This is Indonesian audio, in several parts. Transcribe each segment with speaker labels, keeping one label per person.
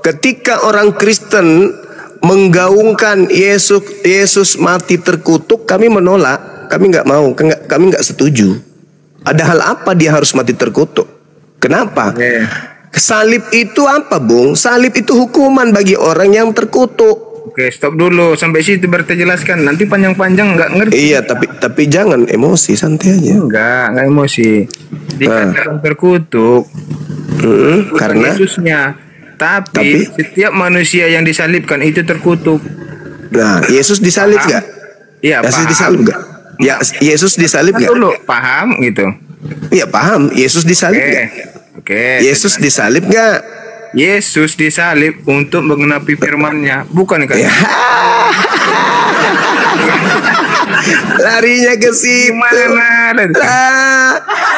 Speaker 1: ketika orang Kristen menggaungkan Yesus mati terkutuk, kami menolak, kami nggak mau, kami nggak setuju. Ada hal apa dia harus mati terkutuk? Kenapa? Salib itu apa, Bung? Salib itu hukuman bagi orang yang terkutuk.
Speaker 2: Oke, stop dulu sampai situ berarti jelaskan. Nanti panjang-panjang nggak ngerti.
Speaker 1: Iya, tapi jangan emosi, santai aja.
Speaker 2: Enggak emosi. Dikatakan terkutuk.
Speaker 1: Karena
Speaker 2: Yesusnya. Tapi setiap manusia yang disalibkan itu terkutuk.
Speaker 1: Nah, Yesus disalib nggak?
Speaker 2: Iya,
Speaker 1: Yesus
Speaker 2: paham.
Speaker 1: disalib nggak? Ya, Yesus disalib nggak?
Speaker 2: Dulu paham gitu.
Speaker 1: Iya, paham. Yesus disalib nggak?
Speaker 2: Oke.
Speaker 1: Yesus disalib nggak?
Speaker 2: Yesus disalib untuk menggenapi firman-Nya, bukan kan?
Speaker 1: Ya. Larinya ke situ.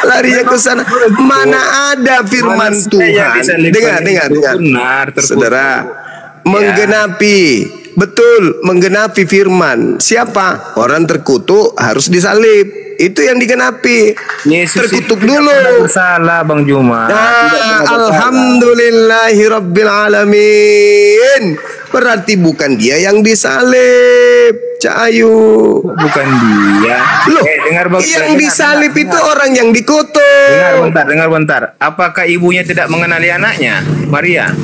Speaker 1: Larinya ke sana. Mana ada firman Tuhan? Dengar. Saudara, menggenapi. Betul, menggenapi firman. Siapa? Orang terkutuk harus disalib. Itu yang digenapi.
Speaker 2: Yesus
Speaker 1: terkutuk
Speaker 2: itu
Speaker 1: dulu.
Speaker 2: Salah Bang Juma.
Speaker 1: Alhamdulillahirabbil alamin. Berarti bukan dia yang disalib, Cak Ayu.
Speaker 2: Bukan dia.
Speaker 1: Loh,
Speaker 2: dengar Bang.
Speaker 1: Yang disalib itu orang yang dikutuk.
Speaker 2: Dengar bentar. Apakah ibunya tidak mengenali anaknya, Maria?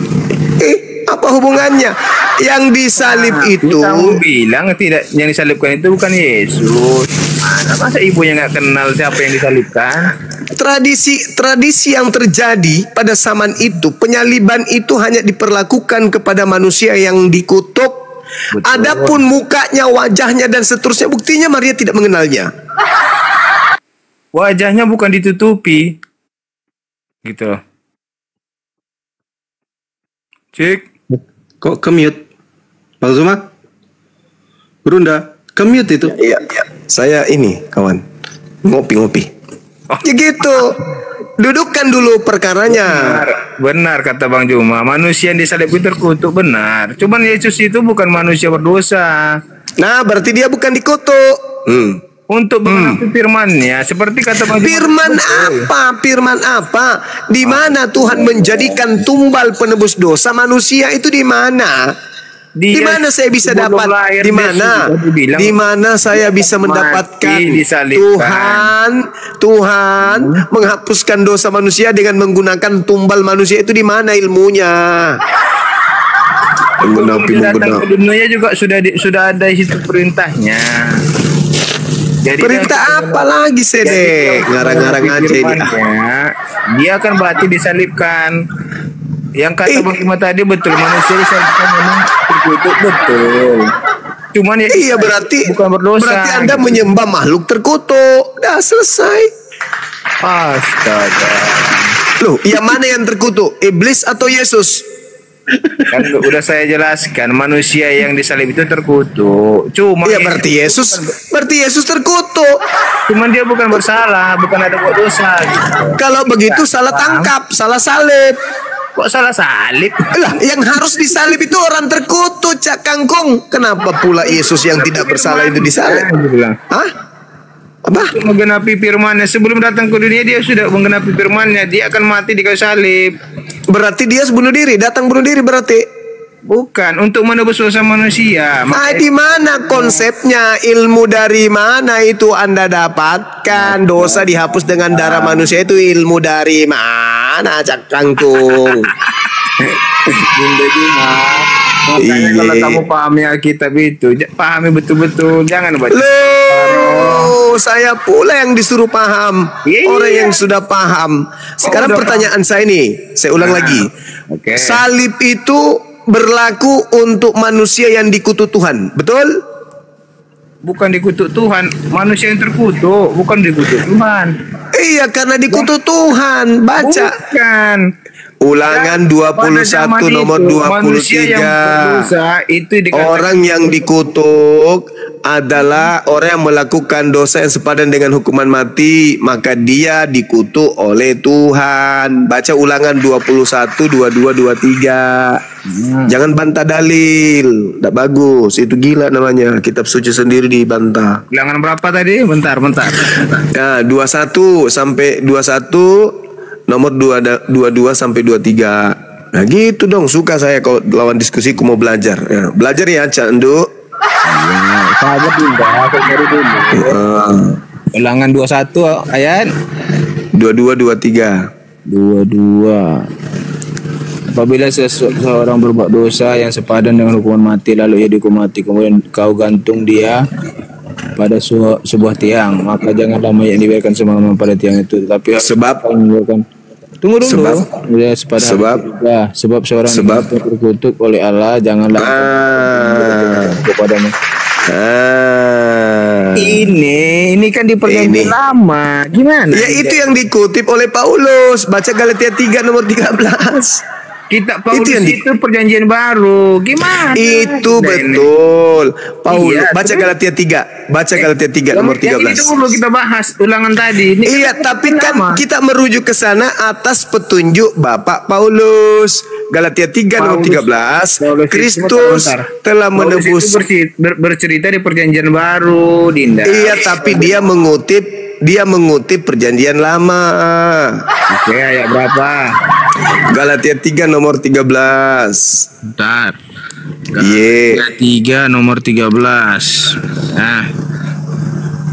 Speaker 1: Apa hubungannya? Yang disalib itu
Speaker 2: kamu bilang tidak, yang disalibkan itu bukan Yesus. Masa ibunya nggak kenal siapa yang disalibkan?
Speaker 1: Tradisi yang terjadi pada zaman itu, penyaliban itu hanya diperlakukan kepada manusia yang dikutuk. Betul. Adapun mukanya, wajahnya dan seterusnya, buktinya Maria tidak mengenalnya.
Speaker 2: Wajahnya bukan ditutupi, gitu. Cek.
Speaker 3: Kok ke-mute? Bang Zuma? Berunda, ke-mute itu?
Speaker 1: Iya. Saya ini, kawan. Ngopi-ngopi. Ya gitu. Dudukkan dulu perkaranya.
Speaker 2: Benar kata Bang Juma. Manusia yang disalib itu terkutuk, benar. Cuman Yesus itu bukan manusia berdosa.
Speaker 1: Nah, berarti dia bukan dikutuk.
Speaker 2: Untuk mengerti firman-Nya, seperti kata Bang Juma.
Speaker 1: Firman apa? Di mana Tuhan menjadikan tumbal penebus dosa manusia itu di mana? Di mana saya bisa dapat? Di mana? Di mana saya bisa mendapatkan Tuhan menghapuskan dosa manusia dengan menggunakan tumbal manusia itu, di mana ilmunya?
Speaker 2: Datang ke dunia juga sudah ada situ perintahnya. Jadi
Speaker 1: perintah apa lagi Sede? Ngarang-ngarang aja ini.
Speaker 2: Dia akan berarti disalibkan. Yang kata Bang Juma tadi betul, manusia disalibkan memang terkutuk, betul. Cuman ya
Speaker 1: iya, berarti
Speaker 2: bukan berdosa.
Speaker 1: Berarti Anda menyembah makhluk terkutuk. Dah selesai.
Speaker 2: Astaga.
Speaker 1: Loh, yang mana yang terkutuk? Iblis atau Yesus?
Speaker 2: Kan udah saya jelaskan, manusia yang disalib itu terkutuk. Cuma
Speaker 1: ya berarti Yesus terkutuk.
Speaker 2: Cuman dia bukan bersalah, bukan ada buat dosa gitu.
Speaker 1: Kalau begitu salah tangkap, salah salib.
Speaker 2: Kok salah salib?
Speaker 1: Lah, yang harus disalib itu orang terkutuk, Cak Kangkung. Kenapa pula Yesus yang tidak bersalah itu disalib? Hah? Apa?
Speaker 2: Untuk menggenapi firman-Nya. Sebelum datang ke dunia dia sudah menggenapi firman-Nya. Dia akan mati di kayu salib.
Speaker 1: Berarti dia bunuh diri, datang bunuh diri berarti.
Speaker 2: Bukan, untuk menebus dosa manusia.
Speaker 1: Di mana konsepnya? Ilmu dari mana itu Anda dapatkan? Dosa dihapus dengan darah manusia itu ilmu dari mana, Cak Kangkung?
Speaker 2: Bunda Juma. Makanya kalau kamu pahami Alkitab itu, pahami betul-betul, jangan baca.
Speaker 1: Loh, saya pula yang disuruh paham. Orang yang sudah paham. Sekarang pertanyaan saya nih, saya ulang lagi. Salib itu berlaku untuk manusia yang dikutuk Tuhan, betul?
Speaker 2: Bukan dikutuk Tuhan, manusia yang terkutuk, bukan dikutuk Tuhan.
Speaker 1: Iya, karena dikutuk Tuhan. Baca.
Speaker 2: Bukan.
Speaker 1: Ulangan 21 nomor 23. Orang yang dikutuk adalah orang yang melakukan dosa yang sepadan dengan hukuman mati, maka dia dikutuk oleh Tuhan. Baca Ulangan 21, 22, 23. Jangan bantah dalil. Tidak bagus. Itu gila namanya. Kitab suci sendiri dibantah.
Speaker 2: Ulangan berapa tadi? Bentar.
Speaker 1: Nah, 21 sampai 21, nomor 22 sampai 23. Nah gitu dong, suka saya kalau lawan diskusi aku mau belajar. Ya, belajar ya Candu.
Speaker 2: Sahabat Dinda, dari dulu. Ulangan 21 ayat
Speaker 1: 22 23.
Speaker 2: 22. Apabila seseorang berbuat dosa yang sepadan dengan hukuman mati, lalu ia dihukum mati, kemudian kau gantung dia pada sebuah tiang, maka janganlah mayat dibiarkan semalaman pada tiang itu, tetapi
Speaker 1: sebab
Speaker 2: tunggu dulu. Sebab seorang yang terkutuk oleh Allah, janganlah kepadanya. Ini kan di perjanjian lama. Gimana?
Speaker 1: Ya itu yang dikutip oleh Paulus. Baca Galatia 3 nomor 13.
Speaker 2: Kitab Paulus itu perjanjian baru. Gimana?
Speaker 1: Itu betul. Paulus baca Galatia 3. Baca Galatia 3 nomor 13.
Speaker 2: Itu dulu kita bahas ulangan tadi.
Speaker 1: Tapi kan kita merujuk ke sana atas petunjuk Bapak Paulus. Galatia 3 nomor 13. Kristus telah menebus.
Speaker 2: Bercerita di perjanjian baru, Dinda.
Speaker 1: Iya, tapi dia mengutip perjanjian lama.
Speaker 2: Oke, ayat berapa?
Speaker 1: Galatia 3 nomor 13.
Speaker 2: Bentar. Galatia 3 nomor 13. Nah.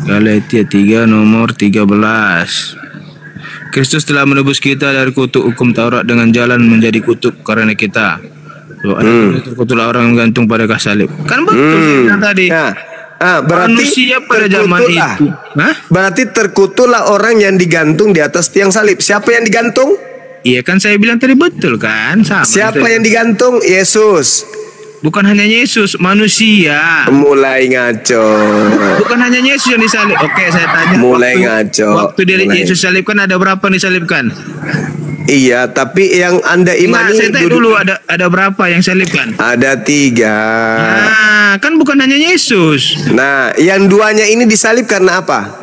Speaker 2: Galatia 3 nomor 13. Kristus telah menebus kita dari kutuk hukum Taurat dengan jalan menjadi kutuk karena kita. Terkutuklah orang yang gantung pada kayu salib. Kan betul tadi.
Speaker 1: Berarti
Speaker 2: manusia pada zaman itu.
Speaker 1: Berarti terkutuklah orang yang digantung di atas tiang salib. Siapa yang digantung?
Speaker 2: Iya kan saya bilang tadi betul kan?
Speaker 1: Siapa yang digantung? Yesus.
Speaker 2: Bukan hanya Yesus, manusia.
Speaker 1: Mulai ngaco.
Speaker 2: Bukan hanya Yesus yang disalib. Oke, saya tanya.
Speaker 1: Ngaco.
Speaker 2: Waktu Yesus salibkan ada berapa yang disalibkan?
Speaker 1: Iya, tapi yang Anda imani.
Speaker 2: Saya tanya dulu ada berapa yang salibkan?
Speaker 1: Ada 3.
Speaker 2: Nah, kan bukan hanya Yesus.
Speaker 1: Nah, yang 2-nya ini disalib karena apa?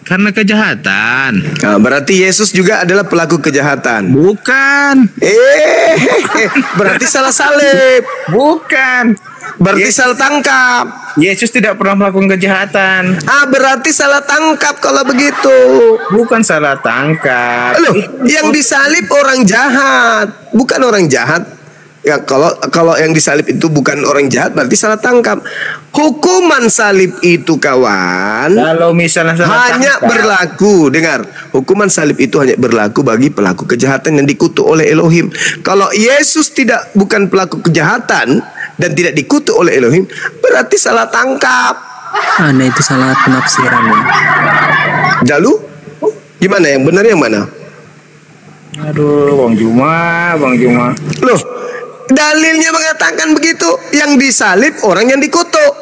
Speaker 2: Karena kejahatan.
Speaker 1: Nah, berarti Yesus juga adalah pelaku kejahatan.
Speaker 2: Bukan.
Speaker 1: Berarti salah salib.
Speaker 2: Bukan.
Speaker 1: Berarti salah tangkap.
Speaker 2: Yesus tidak pernah melakukan kejahatan.
Speaker 1: Berarti salah tangkap kalau begitu.
Speaker 2: Bukan salah tangkap.
Speaker 1: Loh, yang disalib orang jahat, bukan orang jahat. Ya kalau yang disalib itu bukan orang jahat, berarti salah tangkap. Hukuman salib itu, kawan,
Speaker 2: kalau misalnya
Speaker 1: hanya berlaku, dengar, hukuman salib itu hanya berlaku bagi pelaku kejahatan yang dikutuk oleh Elohim. Kalau Yesus bukan pelaku kejahatan dan tidak dikutuk oleh Elohim, berarti salah tangkap.
Speaker 4: Nah, itu salah penafsiran ya.
Speaker 1: Lalu gimana, yang benar yang mana?
Speaker 2: Aduh, Bang Juma.
Speaker 1: Loh, dalilnya mengatakan begitu. Yang disalib orang yang dikutuk.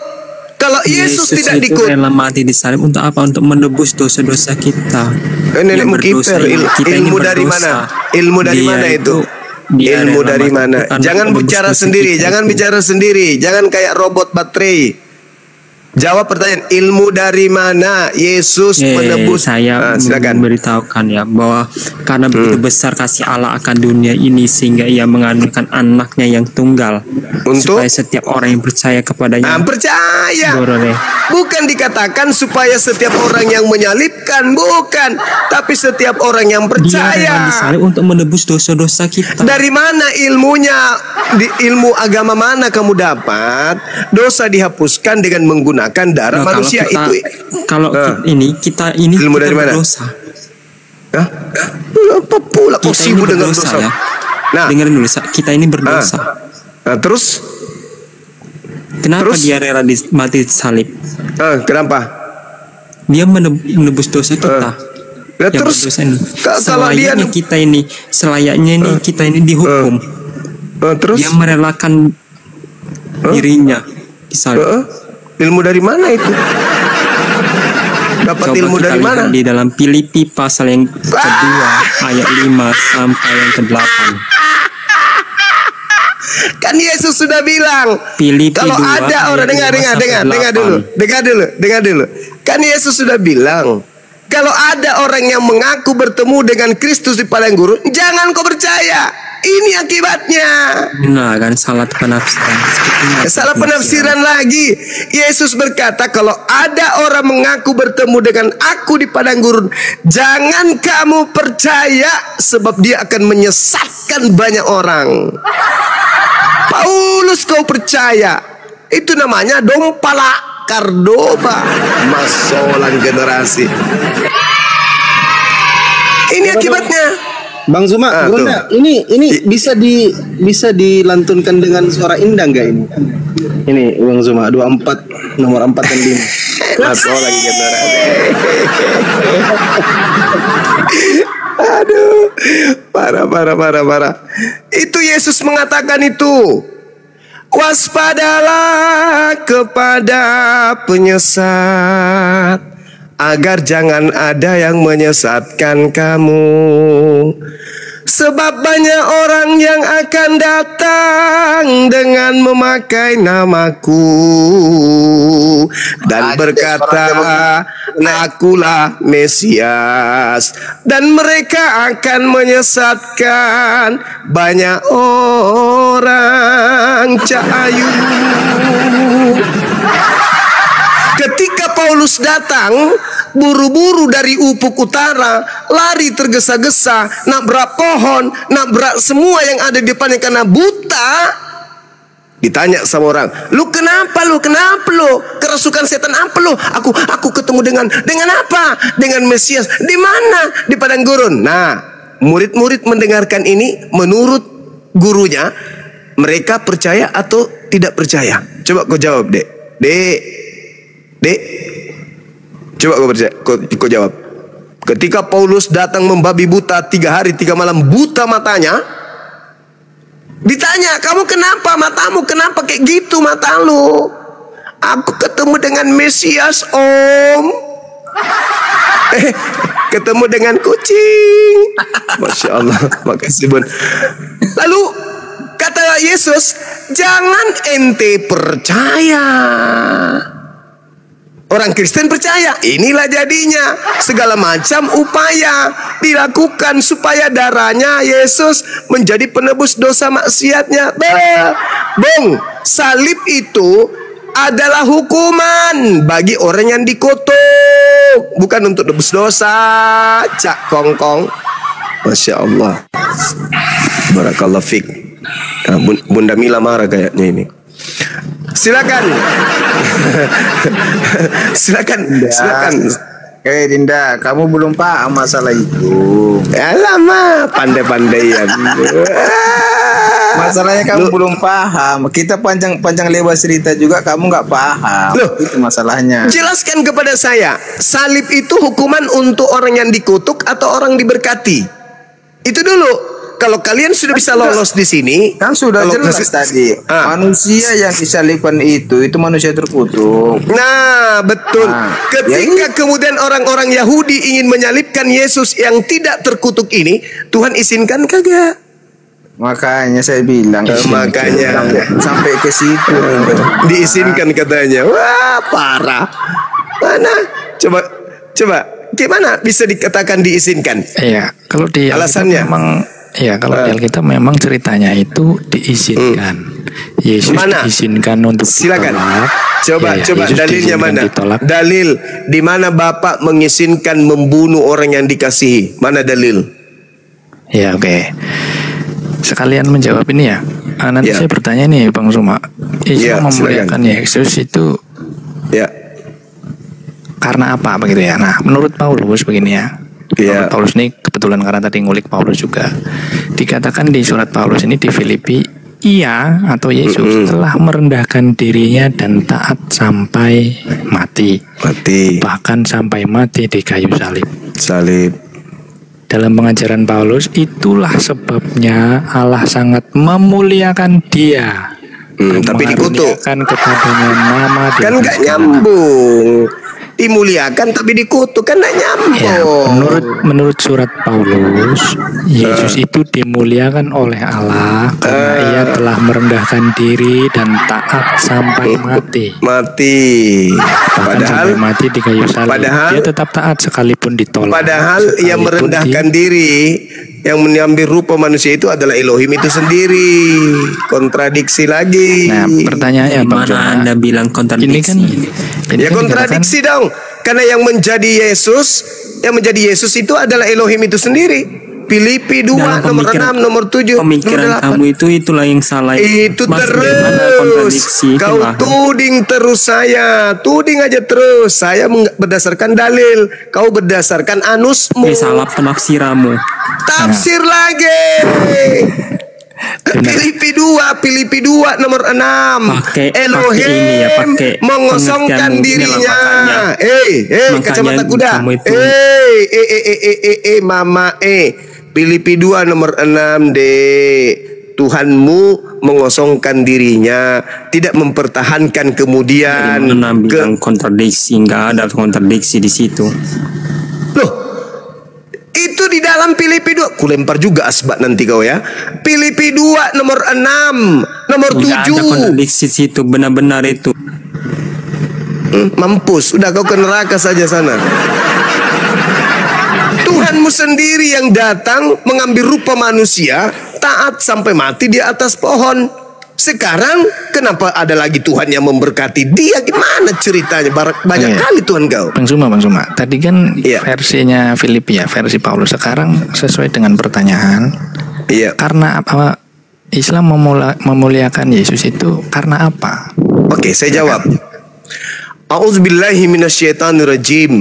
Speaker 1: Kalau Yesus tidak dikutuk,
Speaker 4: rela mati disalib untuk apa? Untuk menebus dosa-dosa kita.
Speaker 1: Nenekmu kiper. Ilmu dari mana? Ilmu dari mana itu? Ilmu dari mana? Jangan bicara sendiri. Jangan kayak robot baterai. Jawab pertanyaan, ilmu dari mana Yesus menebus?
Speaker 4: Saya memberitahukan ya bahwa karena begitu besar kasih Allah akan dunia ini sehingga ia mengandungkan anaknya yang tunggal supaya setiap orang yang percaya kepadanya
Speaker 1: percaya. Bukan dikatakan supaya setiap orang yang menyalibkan, bukan, tapi setiap orang yang percaya.
Speaker 4: Dia disalib untuk menebus dosa-dosa kita.
Speaker 1: Dari mana ilmunya? Di ilmu agama mana kamu dapat dosa dihapuskan dengan menggunakan darah manusia?
Speaker 4: Kita ini
Speaker 1: ilmu dari mana?
Speaker 4: Dosa.
Speaker 1: Apa pula kau sibuk dengan dosa?
Speaker 4: Ya. Nah, dengerin dulu, kita ini berdosa.
Speaker 1: Terus?
Speaker 4: Kenapa dia rela mati salib?
Speaker 1: Kenapa?
Speaker 4: Dia menebus dosa kita.
Speaker 1: Terus
Speaker 4: selayaknya kita ini dihukum.
Speaker 1: Terus?
Speaker 4: Dia merelakan dirinya disalib.
Speaker 1: Ilmu dari mana itu? Dapat ilmu dari mana?
Speaker 4: Di dalam Filipi pasal yang kedua ayat 5 sampai yang ke-8.
Speaker 1: Kan Yesus sudah bilang, kalau ada orang dengar dulu. Kan Yesus sudah bilang, Kalau ada orang yang mengaku bertemu dengan Kristus di padang gurun, jangan kau percaya. Ini akibatnya.
Speaker 4: Nah, kan salah penafsiran.
Speaker 1: Salah penafsiran lagi. Yesus berkata, kalau ada orang mengaku bertemu dengan aku di padang gurun, jangan kamu percaya, sebab dia akan menyesatkan banyak orang. Paulus kau percaya, itu namanya dompala kardoba, masolan generasi. Ini akibatnya.
Speaker 3: Bang Zuma, ini bisa dilantunkan dengan suara indah nggak ini? Ini Bang Zuma 24 nomor 4 dan 5.
Speaker 1: Masolan generasi. Aduh, parah. Itu Yesus mengatakan itu. Waspadalah kepada penyesat, agar jangan ada yang menyesatkan kamu. Sebab banyak orang yang akan datang dengan memakai namaku dan berkata, akulah Mesias, dan mereka akan menyesatkan banyak orang. Cahayu. Ketika Paulus datang buru-buru dari ufuk utara, lari tergesa-gesa, nabrak pohon, nabrak semua yang ada di depannya karena buta. Ditanya sama orang, lu kenapa lu? Kerasukan setan apa lu? Aku ketemu dengan apa? Dengan Mesias. Di mana? Di padang gurun. Nah, murid-murid mendengarkan ini, menurut gurunya, mereka percaya atau tidak percaya? Coba kau jawab, Dek, coba kau jawab. Ketika Paulus datang membabi buta 3 hari 3 malam, buta matanya, ditanya, kamu kenapa matamu? Kenapa kayak gitu mata lu? Aku ketemu dengan Mesias, Om. Ketemu dengan kucing. Masya Allah, makasih Bun. Lalu kata Yesus, jangan ente percaya. Orang Kristen percaya. Inilah jadinya. Segala macam upaya dilakukan supaya darahnya Yesus menjadi penebus dosa maksiatnya. Bung, salib itu adalah hukuman bagi orang yang dikutuk, bukan untuk tebus dosa. Cak kongkong. Masya Allah. Barakallah fik. Bunda Mila marah kayaknya ini. Silakan. Silakan.
Speaker 2: Dinda, kamu belum paham masalah itu.
Speaker 1: Lama pandai-pandaian.
Speaker 2: Masalahnya kamu belum paham. Kita panjang lebar cerita juga kamu nggak paham.
Speaker 1: Loh,
Speaker 2: itu masalahnya.
Speaker 1: Jelaskan kepada saya, salib itu hukuman untuk orang yang dikutuk atau orang diberkati? Itu dulu. Kalau kalian sudah bisa lolos di sini,
Speaker 2: kan sudah jelas tadi. Manusia yang disalibkan itu manusia terkutuk.
Speaker 1: Nah, betul. Ketika kemudian orang-orang Yahudi ingin menyalibkan Yesus yang tidak terkutuk ini, Tuhan izinkan kagak?
Speaker 2: Makanya saya bilang,
Speaker 1: makanya
Speaker 2: sampai ke situ
Speaker 1: diizinkan katanya. Wah, parah. Mana? Coba, gimana bisa dikatakan diizinkan?
Speaker 5: Iya, kalau di
Speaker 1: alasannya
Speaker 5: memang. Ya, kalau di Alkitab memang ceritanya itu diizinkan. Yesus diizinkan untuk
Speaker 1: silakan.
Speaker 5: ditolak.
Speaker 1: Coba dalilnya mana? Ditolak. Dalil di mana Bapak mengizinkan membunuh orang yang dikasihi? Mana dalil?
Speaker 5: Ya, oke. Sekalian menjawab ini ya. Nanti saya bertanya nih Bang Zuma. Yesus memuliakan Yesus itu karena apa begitu ya? Nah, menurut Paulus begini ya. Paulus ini kebetulan karena tadi ngulik Paulus juga, dikatakan di surat Paulus ini di Filipi, ia atau Yesus telah merendahkan dirinya dan taat sampai mati, bahkan sampai mati di kayu salib. Dalam pengajaran Paulus, itulah sebabnya Allah sangat memuliakan dia,
Speaker 1: tapi dikutuk
Speaker 5: kepadanya nama
Speaker 1: kan nggak nyambung. Dimuliakan tapi dikutuk kan tidak nyambung.
Speaker 5: Ya, menurut surat Paulus, Yesus itu dimuliakan oleh Allah karena ia telah merendahkan diri dan taat sampai mati. Bahkan sampai mati di kayu salib. Dia tetap taat sekalipun ditolak.
Speaker 1: Padahal yang merendahkan diri, yang mengambil rupa manusia itu adalah Elohim itu sendiri. Kontradiksi lagi.
Speaker 5: Nah, pertanyaannya Bang Joma,
Speaker 4: Anda bilang kontradiksi?
Speaker 5: Ini
Speaker 1: ya kontradiksi dong. Karena yang menjadi Yesus itu adalah Elohim itu sendiri. Filipi 2 nomor 6 nomor 7
Speaker 4: pemikiran kamu itulah yang salah.
Speaker 1: Itu terus kau tuding terus saya, tuding aja terus. Saya berdasarkan dalil, kau berdasarkan anusmu.
Speaker 4: Salah penafsiranmu.
Speaker 1: Tafsir lagi. Filipi 2 nomor 6. Elohim mengosongkan dirinya. Kacamata kuda. Mama Filipi 2 nomor 6 Tuhanmu mengosongkan dirinya, tidak mempertahankan kemudian.
Speaker 4: Bilang kontradiksi, nggak ada kontradiksi di situ.
Speaker 1: Loh, itu di dalam Filipi 2. Kulempar juga asbak nanti kau ya. Filipi 2 nomor 6 nomor 7.
Speaker 4: Nggak ada kontradiksi situ, benar-benar itu.
Speaker 1: Mampus, udah kau ke neraka saja sana. Tuhanmu sendiri yang datang mengambil rupa manusia, taat sampai mati di atas pohon. Sekarang kenapa ada lagi Tuhan yang memberkati dia? Gimana ceritanya? Banyak kali Tuhan kau.
Speaker 5: Bang Zuma, tadi kan versinya Filipi ya, versi Paulus. Sekarang sesuai dengan pertanyaan. Karena apa Islam memuliakan Yesus itu karena apa?
Speaker 1: Oke, saya jawab. A'udzubillahi minasyaitonirrajim.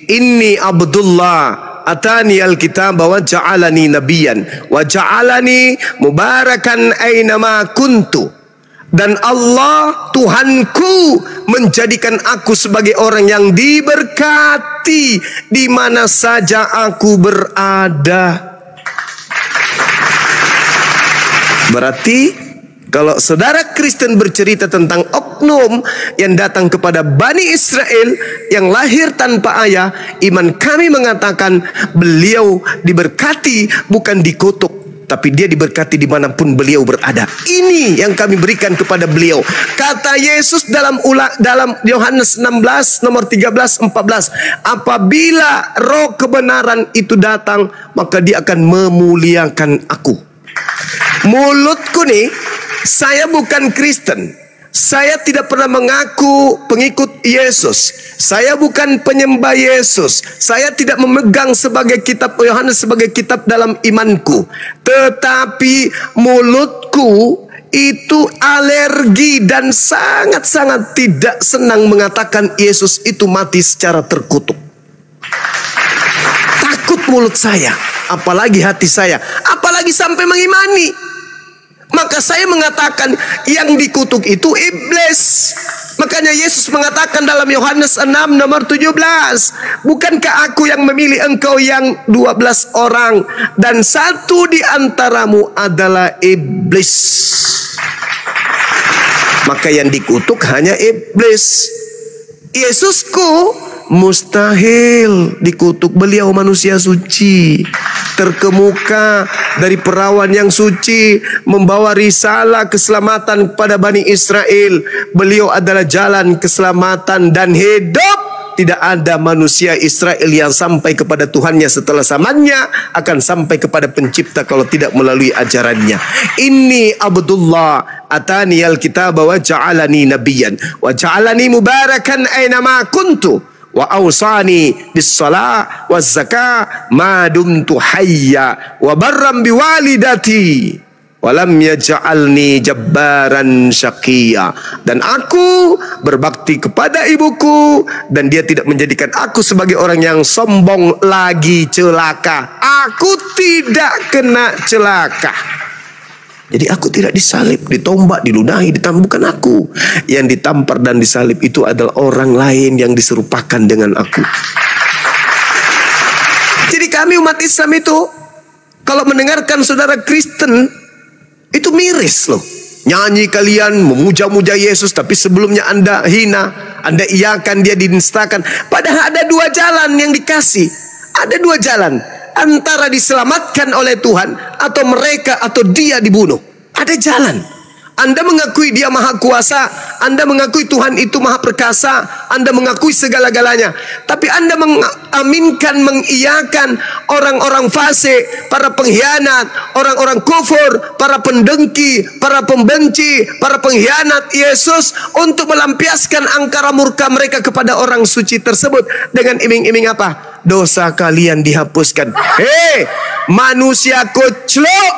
Speaker 1: Inni Abdullah atani alkitab wa ja'alani nabiyan wa ja'alani mubarakan ainama kuntu. Dan Allah Tuhanku menjadikan aku sebagai orang yang diberkati di mana saja aku berada. Berarti kalau saudara Kristen bercerita tentang oknum yang datang kepada Bani Israel yang lahir tanpa ayah, iman kami mengatakan beliau diberkati bukan dikutuk, tapi dia diberkati dimanapun beliau berada. Ini yang kami berikan kepada beliau. Kata Yesus dalam Yohanes 16 nomor 13-14, apabila roh kebenaran itu datang, maka dia akan memuliakan aku. Mulutku nih, saya bukan Kristen. Saya tidak pernah mengaku pengikut Yesus. Saya bukan penyembah Yesus. Saya tidak memegang sebagai kitab Yohanes sebagai kitab dalam imanku. Tetapi mulutku itu alergi dan sangat-sangat tidak senang mengatakan Yesus itu mati secara terkutuk. Takut mulut saya, apalagi hati saya, apalagi sampai mengimani. Maka saya mengatakan yang dikutuk itu iblis. Makanya Yesus mengatakan dalam Yohanes 6 nomor 17, bukankah aku yang memilih engkau yang 12 orang dan satu di antaramu adalah iblis. Maka yang dikutuk hanya iblis. Yesusku mustahil dikutuk. Beliau manusia suci, terkemuka dari perawan yang suci, membawa risalah keselamatan kepada Bani Israel. Beliau adalah jalan keselamatan dan hidup. Tidak ada manusia Israel yang sampai kepada Tuhannya setelah zamannya akan sampai kepada pencipta kalau tidak melalui ajarannya. Inni Abdullah atani alkitab wa ja'alani nabiyan wa ja'alani mubarakan ainama kuntu wa awsani bis-shalah waz-zakah ma dumtu hayya wa barram biwalidati wa lam yaj'alni jabbaran syaqiyya. Dan aku berbakti kepada ibuku dan dia tidak menjadikan aku sebagai orang yang sombong lagi celaka. Aku tidak kena celaka. Jadi aku tidak disalib, ditombak, diludahi, bukan aku. Yang ditampar dan disalib itu adalah orang lain yang diserupakan dengan aku. Jadi kami umat Islam itu kalau mendengarkan saudara Kristen itu miris loh. Nyanyi kalian memuja-muja Yesus, tapi sebelumnya Anda hina, Anda iakan dia, dinistakan. Padahal ada dua jalan yang dikasih. Ada dua jalan, antara diselamatkan oleh Tuhan atau mereka atau dia dibunuh. Ada jalan. Anda mengakui Dia Maha Kuasa, Anda mengakui Tuhan itu Maha Perkasa, Anda mengakui segala-galanya. Tapi Anda mengaminkan, mengiyakan orang-orang fasik, para pengkhianat, orang-orang kufur, para pendengki, para pembenci, para pengkhianat Yesus, untuk melampiaskan angkara murka mereka kepada orang suci tersebut dengan iming-iming apa? Dosa kalian dihapuskan. Hei, manusia koclok,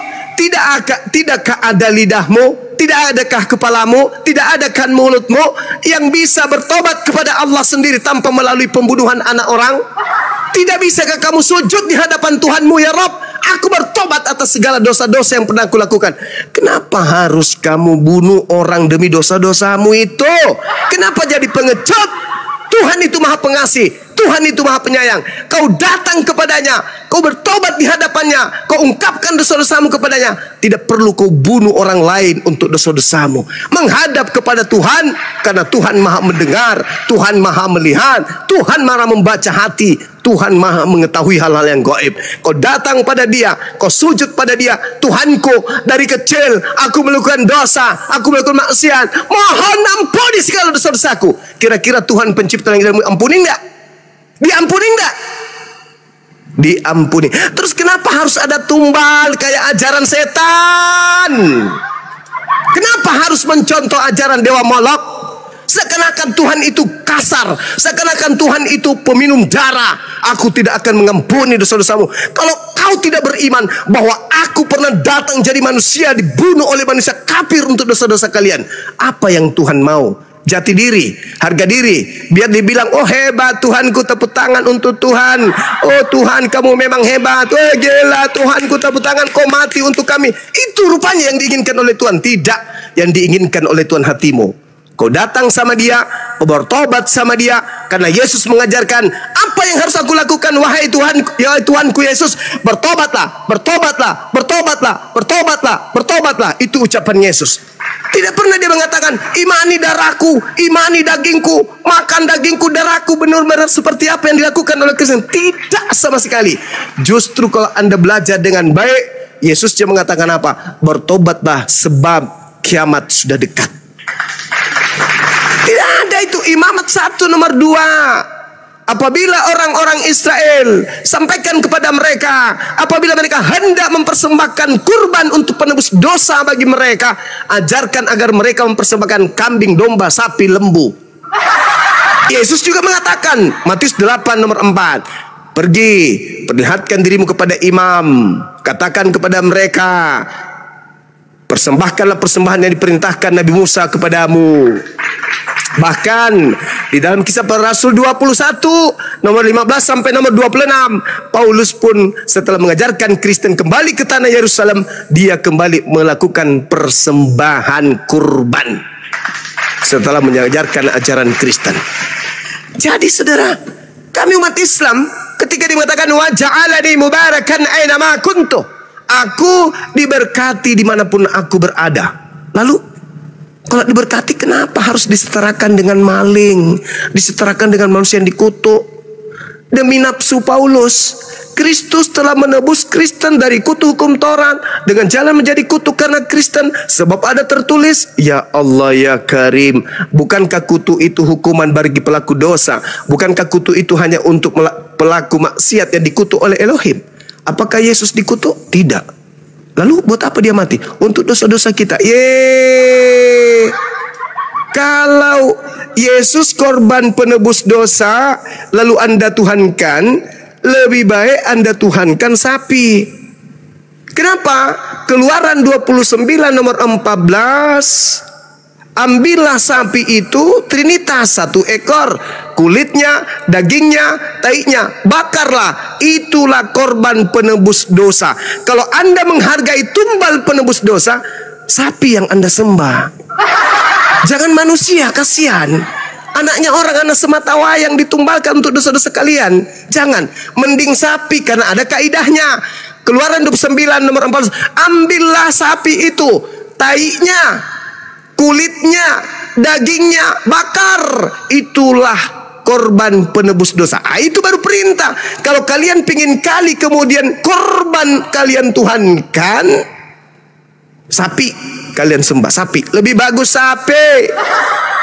Speaker 1: tidakkah ada lidahmu? Tidak adakah kepalamu, tidak adakah mulutmu yang bisa bertobat kepada Allah sendiri tanpa melalui pembunuhan anak orang? Tidak bisakah kamu sujud di hadapan Tuhanmu, ya Rabb? Aku bertobat atas segala dosa-dosa yang pernah aku lakukan. Kenapa harus kamu bunuh orang demi dosa-dosamu itu? Kenapa jadi pengecut? Tuhan itu Maha Pengasih, Tuhan itu Maha Penyayang. Kau datang kepadanya, kau bertobat di hadapannya, kau ungkapkan dosa-dosamu kepadanya. Tidak perlu kau bunuh orang lain untuk dosa-dosamu. Menghadap kepada Tuhan, karena Tuhan Maha mendengar, Tuhan Maha melihat, Tuhan Maha membaca hati, Tuhan Maha mengetahui hal-hal yang gaib. Kau datang pada Dia, kau sujud pada Dia. Tuhanku, dari kecil aku melakukan dosa, aku melakukan maksiat, mohon ampuni segala dosa-dosaku. Kira-kira Tuhan pencipta langit dan bumi ampuni enggak? Diampuni enggak? Diampuni. Terus kenapa harus ada tumbal kayak ajaran setan? Kenapa harus mencontoh ajaran Dewa Molok? Seakan-akan Tuhan itu kasar, seakan-akan Tuhan itu peminum darah. Aku tidak akan mengampuni dosa-dosamu. Kalau kau tidak beriman bahwa aku pernah datang jadi manusia, dibunuh oleh manusia kafir untuk dosa-dosa kalian, apa yang Tuhan mau? Jati diri, harga diri, biar dibilang, oh hebat Tuhanku, tepuk tangan untuk Tuhan. Oh Tuhan, kamu memang hebat. Oh gila Tuhanku, tepuk tangan, kau mati untuk kami. Itu rupanya yang diinginkan oleh Tuhan. Tidak, yang diinginkan oleh Tuhan hatimu. Kau datang sama Dia, kau bertobat sama Dia, karena Yesus mengajarkan apa yang harus aku lakukan. Wahai Tuhan, ya Tuhanku Yesus, bertobatlah, bertobatlah, bertobatlah, bertobatlah, bertobatlah. Itu ucapan Yesus. Tidak pernah Dia mengatakan, imani darahku, imani dagingku, makan dagingku, darahku, benar-benar seperti apa yang dilakukan oleh Kristen. Tidak sama sekali. Justru kalau Anda belajar dengan baik, Yesus dia mengatakan apa? Bertobatlah sebab kiamat sudah dekat. Tidak ada itu imamat 1 nomor 2. Apabila orang-orang Israel, sampaikan kepada mereka, apabila mereka hendak mempersembahkan kurban untuk penebus dosa bagi mereka, ajarkan agar mereka mempersembahkan kambing, domba, sapi, lembu. Yesus juga mengatakan, Matius 8 nomor 4, pergi, perlihatkan dirimu kepada imam, katakan kepada mereka, persembahkanlah persembahan yang diperintahkan Nabi Musa kepadamu. Bahkan di dalam Kisah Para Rasul 21 nomor 15 sampai nomor 26, Paulus pun setelah mengajarkan Kristen kembali ke tanah Yerusalem, dia kembali melakukan persembahan kurban setelah mengajarkan ajaran Kristen. Jadi saudara, kami umat Islam ketika dikatakan wa ja'alani mubarakan aina ma kuntu, aku diberkati dimanapun aku berada. Lalu kalau diberkati, kenapa harus disetarakan dengan maling, disetarakan dengan manusia yang dikutuk? Demi nafsu Paulus, Kristus telah menebus Kristen dari kutu hukum Taurat dengan jalan menjadi kutu karena Kristen. Sebab ada tertulis, ya Allah ya Karim, bukankah kutu itu hukuman bagi pelaku dosa? Bukankah kutu itu hanya untuk pelaku maksiat yang dikutuk oleh Elohim? Apakah Yesus dikutuk? Tidak. Lalu buat apa dia mati? Untuk dosa-dosa kita. Yeay. Kalau Yesus korban penebus dosa, lalu Anda tuhankan, lebih baik Anda tuhankan sapi. Kenapa? Keluaran 29 nomor 14. Ambillah sapi itu trinitas, 1 ekor, kulitnya, dagingnya, taiknya, bakarlah. Itulah korban penebus dosa. Kalau Anda menghargai tumbal penebus dosa, sapi yang Anda sembah. Jangan manusia, kasihan. Anaknya orang, anak sematawayang ditumbalkan untuk dosa-dosa kalian. Jangan, mending sapi karena ada kaidahnya. Keluaran 29 nomor 14. Ambillah sapi itu, taiknya, kulitnya, dagingnya, bakar. Itulah korban penebus dosa. Itu baru perintah. Kalau kalian pingin kali kemudian korban kalian tuhankan sapi, kalian sembah sapi. Lebih bagus sapi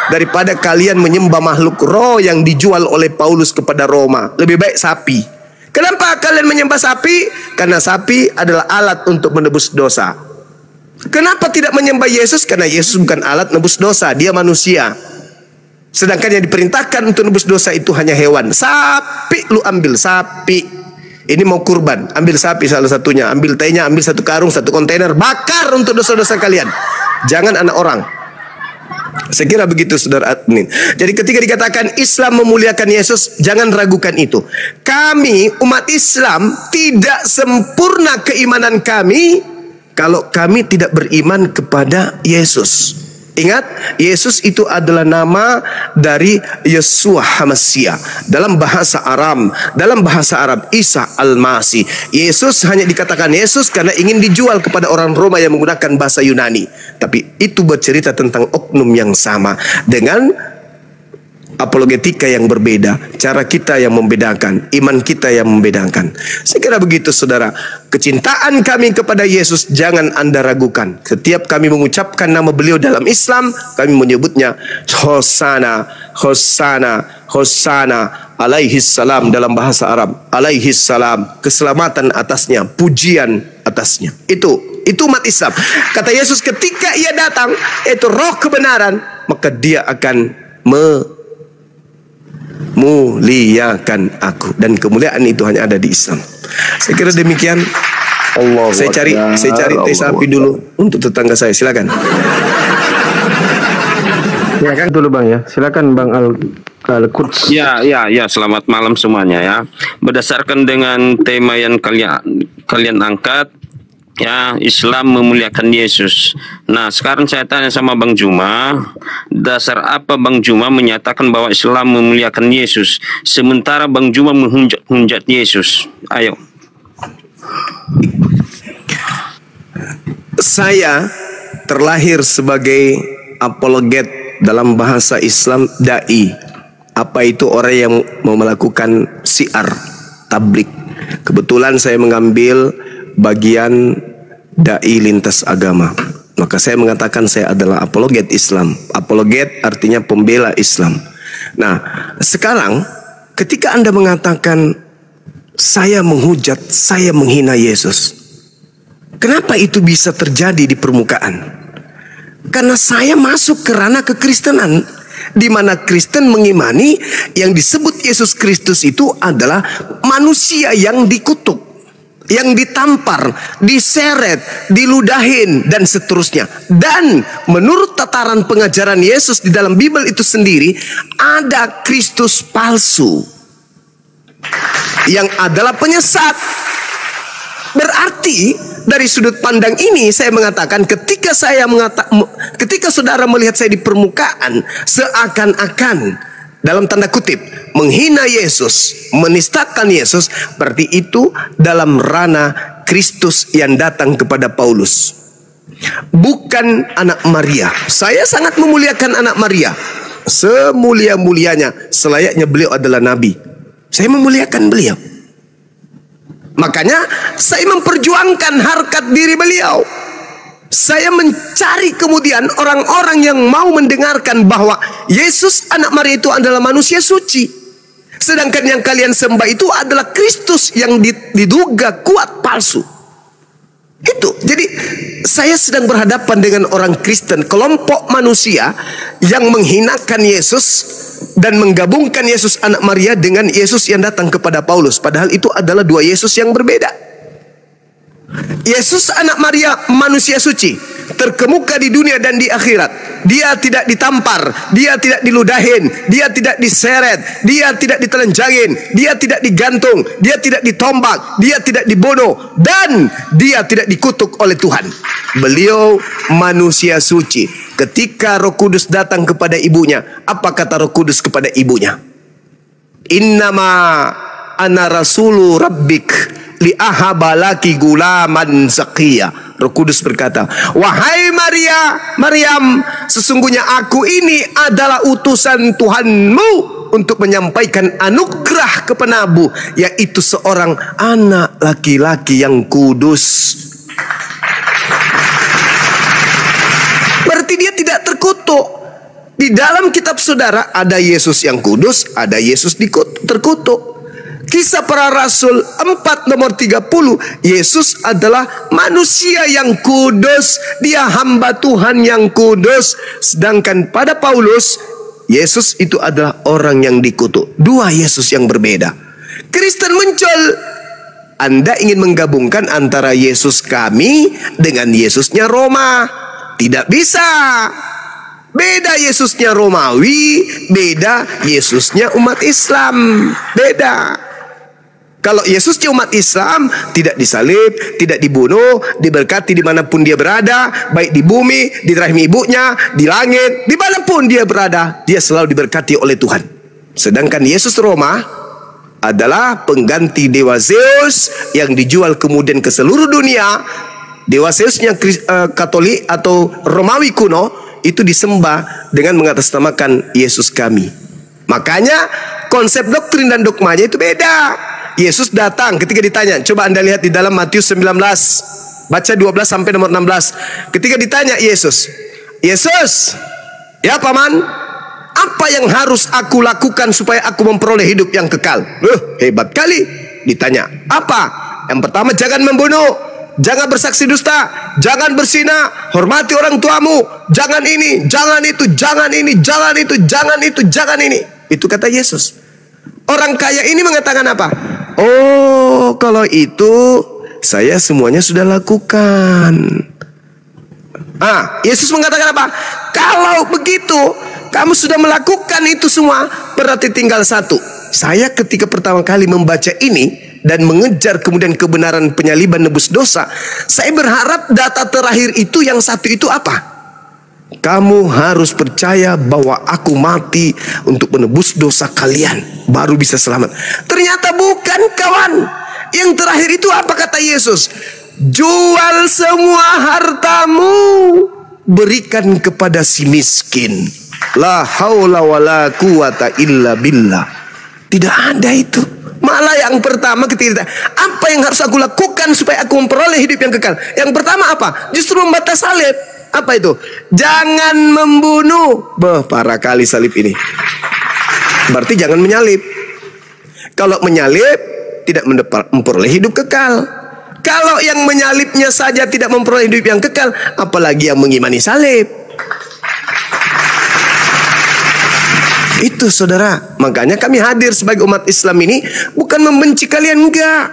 Speaker 1: daripada kalian menyembah makhluk roh yang dijual oleh Paulus kepada Roma. Lebih baik sapi. Kenapa kalian menyembah sapi? Karena sapi adalah alat untuk menebus dosa. Kenapa tidak menyembah Yesus? Karena Yesus bukan alat nebus dosa, dia manusia. Sedangkan yang diperintahkan untuk nebus dosa itu hanya hewan. Sapi, lu ambil sapi. Ini mau kurban, ambil sapi salah satunya, ambil tehnya, ambil satu karung, satu kontainer, bakar untuk dosa-dosa kalian. Jangan anak orang. Saya kira begitu saudara admin. Jadi ketika dikatakan Islam memuliakan Yesus, jangan ragukan itu. Kami umat Islam tidak sempurna keimanan kami kalau kami tidak beriman kepada Yesus. Ingat, Yesus itu adalah nama dari Yeshua HaMashiach. Dalam bahasa Arab, Isa Al-Masih. Yesus hanya dikatakan Yesus karena ingin dijual kepada orang Roma yang menggunakan bahasa Yunani. Tapi itu bercerita tentang oknum yang sama dengan apologetika yang berbeda, cara kita yang membedakan, iman kita yang membedakan. Saya kira begitu saudara. Kecintaan kami kepada Yesus jangan Anda ragukan. Setiap kami mengucapkan nama beliau dalam Islam, kami menyebutnya Hosana, Hosana, Hosana alaihi salam dalam bahasa Arab. Alaihi salam, keselamatan atasnya, pujian atasnya. Itu umat Islam. Kata Yesus ketika ia datang, itu roh kebenaran, maka dia akan muliakan aku, dan kemuliaan itu hanya ada di Islam. Saya kira demikian. Saya cari teh sapi dulu untuk tetangga saya. Silakan.
Speaker 3: Silakan dulu Bang ya. Silakan Bang Al-Quds.
Speaker 6: Ya, selamat malam semuanya ya. Berdasarkan dengan tema yang kalian angkat, ya, Islam memuliakan Yesus. Nah, sekarang saya tanya sama Bang Juma, dasar apa Bang Juma menyatakan bahwa Islam memuliakan Yesus, sementara Bang Juma menghujat Yesus? Ayo.
Speaker 1: Saya terlahir sebagai apologet dalam bahasa Islam, dai. Apa itu? Orang yang mau melakukan syiar, tablik. Kebetulan saya mengambil bagian dai lintas agama. Maka saya mengatakan saya adalah apologet Islam. Apologet artinya pembela Islam. Nah, sekarang ketika Anda mengatakan saya menghujat, saya menghina Yesus, kenapa itu bisa terjadi di permukaan? Karena saya masuk ke ranah kekristenan, di mana Kristen mengimani yang disebut Yesus Kristus itu adalah manusia yang dikutuk, yang ditampar, diseret, diludahin, dan seterusnya. Dan menurut tataran pengajaran Yesus di dalam Bible itu sendiri, ada Kristus palsu yang adalah penyesat. Berarti dari sudut pandang ini saya mengatakan, ketika saudara melihat saya di permukaan seakan-akan dalam tanda kutip menghina Yesus, menistakan Yesus, berarti itu dalam ranah Kristus yang datang kepada Paulus, bukan anak Maria. Saya sangat memuliakan anak Maria, semulia-mulianya, selayaknya beliau adalah nabi. Saya memuliakan beliau. Makanya saya memperjuangkan harkat diri beliau. Saya mencari kemudian orang-orang yang mau mendengarkan bahwa Yesus anak Maria itu adalah manusia suci. Sedangkan yang kalian sembah itu adalah Kristus yang diduga kuat palsu. Itu. Jadi saya sedang berhadapan dengan orang Kristen, kelompok manusia yang menghinakan Yesus dan menggabungkan Yesus anak Maria dengan Yesus yang datang kepada Paulus. Padahal itu adalah dua Yesus yang berbeda. Yesus anak Maria manusia suci, terkemuka di dunia dan di akhirat. Dia tidak ditampar, dia tidak diludahin, dia tidak diseret, dia tidak ditelanjangin, dia tidak digantung, dia tidak ditombak, dia tidak dibunuh, dan dia tidak dikutuk oleh Tuhan. Beliau manusia suci. Ketika Roh Kudus datang kepada ibunya, apa kata Roh Kudus kepada ibunya? Innama ana rasulu rabbik li ahabalaki gulaman zakiya. Roh Kudus berkata, wahai Maryam, sesungguhnya aku ini adalah utusan Tuhanmu untuk menyampaikan anugerah kepadamu, yaitu seorang anak laki-laki yang kudus. berarti dia tidak terkutuk. Di dalam kitab saudara ada Yesus yang kudus, ada Yesus terkutuk. Kisah Para Rasul 4 nomor 30, Yesus adalah manusia yang kudus, dia hamba Tuhan yang kudus. Sedangkan pada Paulus, Yesus itu adalah orang yang dikutuk. Dua Yesus yang berbeda. Kristen muncul. Anda ingin menggabungkan antara Yesus kami dengan Yesusnya Roma. Tidak bisa. Beda Yesusnya Romawi, beda Yesusnya umat Islam. Beda. Kalau Yesusnya umat Islam, tidak disalib, tidak dibunuh, diberkati dimanapun dia berada, baik di bumi, di rahim ibunya, di langit, dimanapun dia berada, dia selalu diberkati oleh Tuhan. Sedangkan Yesus Roma adalah pengganti dewa Zeus yang dijual kemudian ke seluruh dunia. Dewa Zeusnya Katolik atau Romawi kuno itu disembah dengan mengatasnamakan Yesus kami. Makanya konsep doktrin dan dogmanya itu beda. Yesus datang ketika ditanya, coba Anda lihat di dalam Matius 19, baca 12 sampai nomor 16. Ketika ditanya Yesus, ya paman, apa yang harus aku lakukan supaya aku memperoleh hidup yang kekal? Hebat kali. Ditanya, apa? Yang pertama, jangan membunuh, jangan bersaksi dusta, jangan berzina, hormati orang tuamu, jangan ini, jangan itu, jangan ini, jangan itu, jangan itu, jangan ini. Itu kata Yesus. Orang kaya ini mengatakan apa? Oh, kalau itu saya semuanya sudah lakukan. Yesus mengatakan apa? Kalau begitu, kamu sudah melakukan itu semua, berarti tinggal satu. Saya ketika pertama kali membaca ini dan mengejar kemudian kebenaran penyaliban nebus dosa, saya berharap data terakhir itu yang satu itu apa? Kamu harus percaya bahwa aku mati untuk menebus dosa kalian, baru bisa selamat. Ternyata bukan, kawan. Yang terakhir itu apa kata Yesus? Jual semua hartamu, berikan kepada si miskin. La haula wala quwata illa billah. Tidak ada itu. Malah yang pertama ketika apa yang harus aku lakukan supaya aku memperoleh hidup yang kekal? Yang pertama apa? Justru membatas salib. Apa itu? Jangan membunuh. Parah kali salib ini. Berarti jangan menyalib. Kalau menyalib tidak memperoleh hidup kekal. Kalau yang menyalibnya saja tidak memperoleh hidup yang kekal, apalagi yang mengimani salib. Itu saudara. Makanya kami hadir sebagai umat Islam ini bukan membenci kalian, enggak.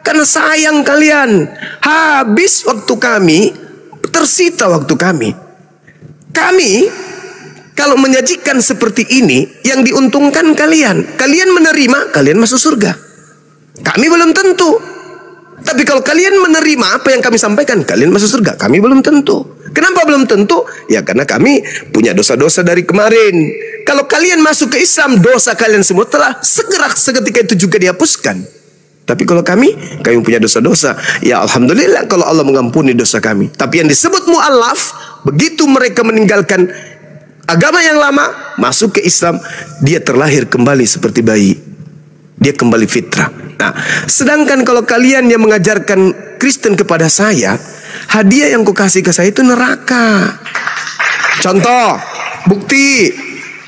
Speaker 1: Karena sayang kalian. Habis waktu kami, tersita waktu kami. Kami kalau menyajikan seperti ini, yang diuntungkan kalian. Kalian menerima, kalian masuk surga. Kami belum tentu. Tapi kalau kalian menerima apa yang kami sampaikan, kalian masuk surga. Kami belum tentu. Kenapa belum tentu? Ya karena kami punya dosa-dosa dari kemarin. Kalau kalian masuk ke Islam, dosa kalian semua telah segera seketika itu juga dihapuskan. Tapi kalau kami punya dosa-dosa, ya alhamdulillah kalau Allah mengampuni dosa kami. Tapi yang disebut mu'allaf, begitu mereka meninggalkan agama yang lama, masuk ke Islam, dia terlahir kembali seperti bayi. Dia kembali fitrah. Nah, sedangkan kalau kalian yang mengajarkan Kristen kepada saya, hadiah yang kau kasih ke saya itu neraka. Contoh, bukti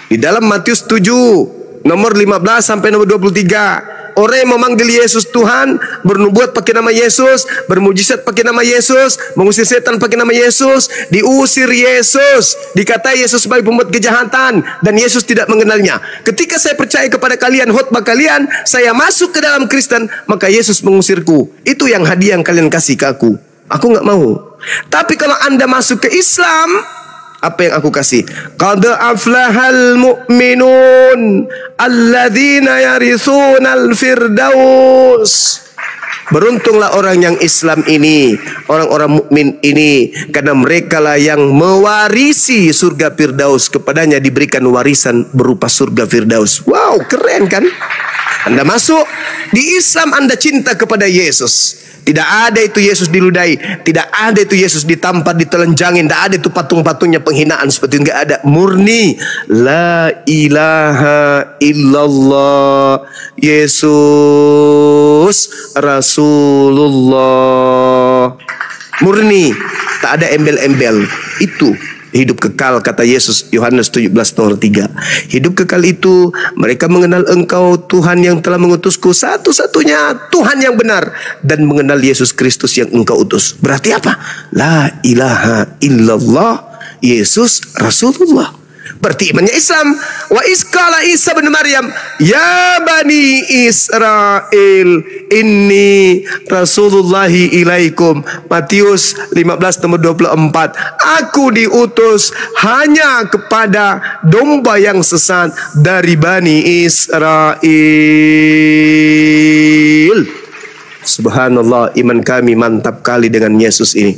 Speaker 1: di dalam Matius 7 nomor 15 sampai nomor 23. Orang yang memanggil Yesus Tuhan, bernubuat pakai nama Yesus, bermujizat pakai nama Yesus, mengusir setan pakai nama Yesus, diusir Yesus, dikatai Yesus sebagai pembuat kejahatan, dan Yesus tidak mengenalnya. Ketika saya percaya kepada kalian, khotbah kalian, saya masuk ke dalam Kristen, maka Yesus mengusirku. Itu yang hadiah yang kalian kasih ke aku. Aku nggak mau. Tapi kalau Anda masuk ke Islam, apa yang aku kasih? Qad aflahal mu'minun alladzina yarithunal firdaus. Beruntunglah orang yang Islam ini, orang-orang mukmin ini, karena mereka lah yang mewarisi surga Firdaus. Kepadanya diberikan warisan berupa surga Firdaus. Wow, keren kan? Anda masuk di Islam, Anda cinta kepada Yesus. Tidak ada itu Yesus diludahi, tidak ada itu Yesus ditampar, ditelanjangin, tidak ada itu patung-patungnya penghinaan seperti itu, enggak ada. Murni la ilaha illallah Yesus Rasulullah. Murni, tak ada embel-embel. Itu hidup kekal, kata Yesus, Yohanes 17 ayat 3. Hidup kekal itu mereka mengenal Engkau Tuhan yang telah mengutusku, satu-satunya Tuhan yang benar, dan mengenal Yesus Kristus yang Engkau utus. Berarti apa? La ilaha illallah, Yesus Rasulullah. Berarti imannya Islam. Wa iskala Isa bin Maryam, ya bani Israel, inni rasulullahi ilaikum. Matius 15 ayat 24. Aku diutus hanya kepada domba yang sesat dari bani Israel. Subhanallah, iman kami mantap kali dengan Yesus ini.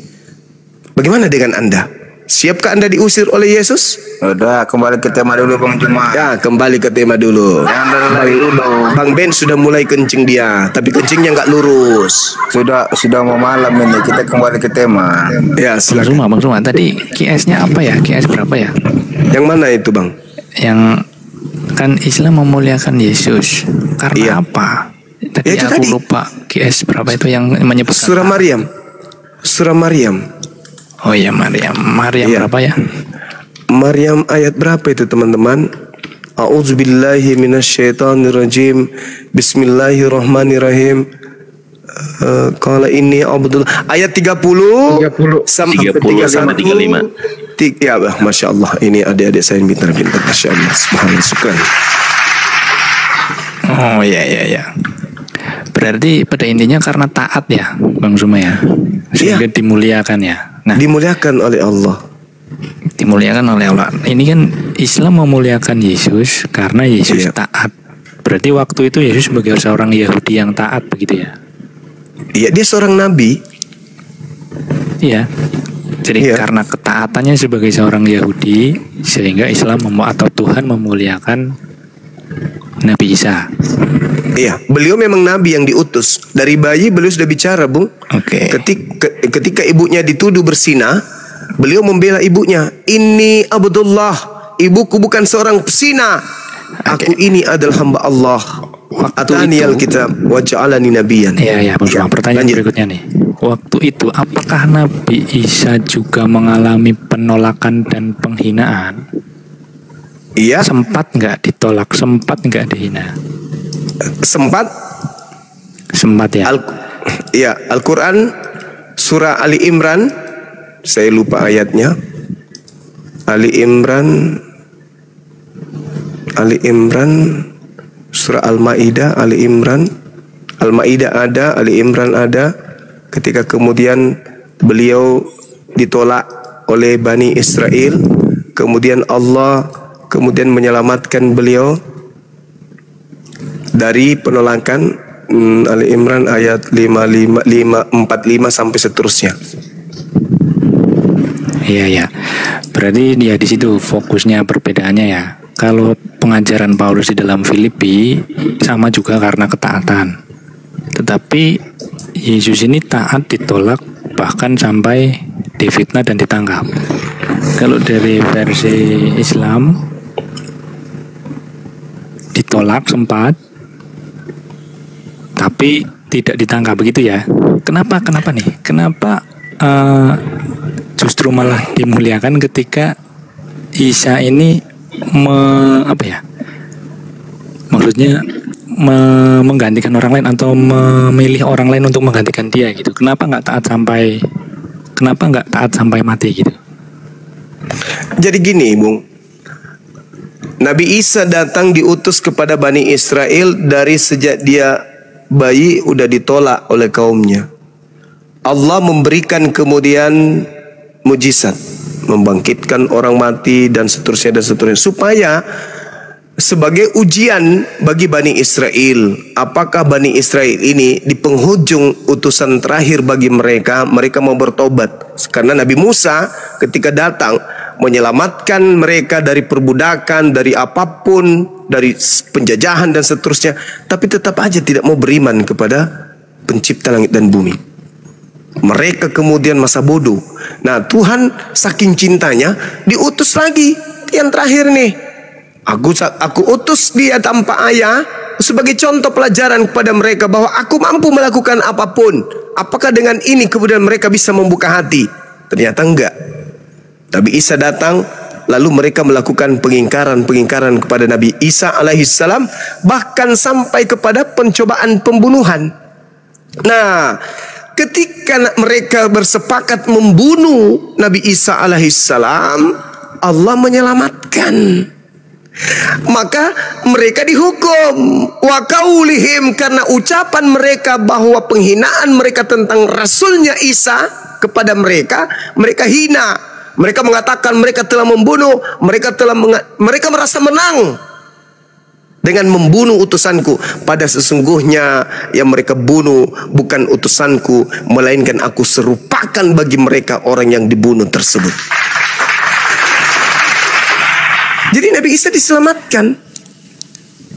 Speaker 1: Bagaimana dengan Anda? Siapkah Anda diusir oleh Yesus?
Speaker 2: Udah, kembali ke tema dulu Bang Juma.
Speaker 1: Ya, kembali ke tema dulu. Bang Ben sudah mulai kencing dia, tapi kencingnya nggak lurus.
Speaker 2: Sudah mau malam ini, kita kembali ke tema.
Speaker 1: Ya, silakan.
Speaker 5: Bang Zuma, tadi QS-nya apa ya? QS berapa ya?
Speaker 1: Yang mana itu, Bang?
Speaker 5: Yang kan Islam memuliakan Yesus. Karena apa? Tadi
Speaker 1: ya,
Speaker 5: aku lupa QS berapa itu yang menyebutkan.
Speaker 1: Surah Maryam. Surah Maryam.
Speaker 5: Oh iya, Maryam
Speaker 1: ya.
Speaker 5: Berapa ya?
Speaker 1: Maryam ayat berapa itu teman-teman? A'udzubillahi minasyaitonirrajim. Bismillahirrahmanirrahim. Qala inni abdul, ayat 30 sampai
Speaker 6: 35.
Speaker 1: Ya, Masya Allah, ini adik-adik saya yang pintar-pintar. Masya Allah, subhanallah, syukran.
Speaker 5: Oh iya. Berarti pada intinya karena taat ya Bang Zuma ya, sehingga dimuliakan ya. Nah,
Speaker 1: dimuliakan oleh Allah.
Speaker 5: Dimuliakan oleh Allah. Ini kan Islam memuliakan Yesus karena Yesus taat. Berarti waktu itu Yesus sebagai seorang Yahudi yang taat begitu ya?
Speaker 1: Iya, dia seorang nabi.
Speaker 5: Iya. Jadi karena ketaatannya sebagai seorang Yahudi, sehingga Islam atau Tuhan memuliakan Nabi Isa.
Speaker 1: Iya, beliau memang nabi yang diutus. Dari bayi beliau sudah bicara, Bung.
Speaker 5: Oke.
Speaker 1: Ketika ibunya dituduh berzina, beliau membela ibunya. Ini Abdullah, ibuku bukan seorang pesina. Aku ini adalah hamba Allah. Atani alkitab wa ja'alani nabiyan.
Speaker 5: Iya, pertanyaan berikutnya nih. Waktu itu apakah Nabi Isa juga mengalami penolakan dan penghinaan?
Speaker 1: Iya.
Speaker 5: Sempat nggak ditolak? Sempat nggak dihina?
Speaker 1: Sempat ya. Al-Quran surah Ali Imran, saya lupa ayatnya. Ali Imran surah Al-Maidah, Ali Imran. Al-Maidah ada, Ali Imran ada. Ketika kemudian beliau ditolak oleh Bani Israel, kemudian Allah menyelamatkan beliau dari penolakan. Ali Imran ayat 45 sampai seterusnya.
Speaker 5: Iya. Berarti dia di situ fokusnya perbedaannya ya. Kalau pengajaran Paulus di dalam Filipi sama juga karena ketaatan. Tetapi Yesus ini taat ditolak bahkan sampai difitnah dan ditangkap. Kalau dari versi Islam ditolak sempat, tapi tidak ditangkap begitu ya. Kenapa nih? Kenapa justru malah dimuliakan ketika Isa ini menggantikan orang lain atau memilih orang lain untuk menggantikan dia gitu. Kenapa nggak taat sampai mati gitu?
Speaker 1: Jadi gini, Bung. Nabi Isa datang diutus kepada Bani Israel dari sejak dia bayi udah ditolak oleh kaumnya. Allah memberikan kemudian mujizat, membangkitkan orang mati dan seterusnya supaya sebagai ujian bagi Bani Israel. Apakah Bani Israel ini di penghujung utusan terakhir bagi mereka mau bertobat? Karena Nabi Musa ketika datang menyelamatkan mereka dari perbudakan, dari apapun, dari penjajahan dan seterusnya, tapi tetap aja tidak mau beriman kepada pencipta langit dan bumi. Mereka kemudian masa bodoh. Nah, Tuhan saking cintanya diutus lagi yang terakhir nih. Aku utus dia tanpa ayah sebagai contoh pelajaran kepada mereka bahwa aku mampu melakukan apapun. Apakah dengan ini kemudian mereka bisa membuka hati? Ternyata enggak. Nabi Isa datang, lalu mereka melakukan pengingkaran kepada Nabi Isa alaihissalam, bahkan sampai kepada pencobaan pembunuhan. Nah, ketika mereka bersepakat membunuh Nabi Isa alaihissalam, Allah menyelamatkan. Maka mereka dihukum wa qaulihim, karena ucapan mereka bahwa penghinaan mereka tentang Rasulnya Isa kepada mereka hina. Mereka mengatakan mereka telah membunuh, mereka merasa menang dengan membunuh utusanku. Pada sesungguhnya yang mereka bunuh bukan utusanku, melainkan aku serupakan bagi mereka orang yang dibunuh tersebut. Jadi Nabi Isa diselamatkan.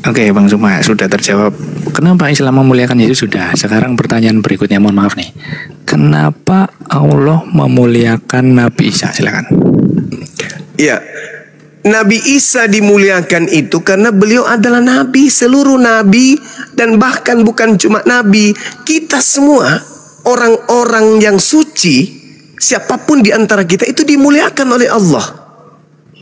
Speaker 5: Oke, Bang Zuma, sudah terjawab. Kenapa Islam memuliakan Yesus sudah. Sekarang pertanyaan berikutnya, mohon maaf nih. Kenapa Allah memuliakan Nabi Isa? Silakan.
Speaker 1: Ya, Nabi Isa dimuliakan itu karena beliau adalah nabi, seluruh nabi, dan bahkan bukan cuma nabi, kita semua orang-orang yang suci, siapapun di antara kita itu dimuliakan oleh Allah.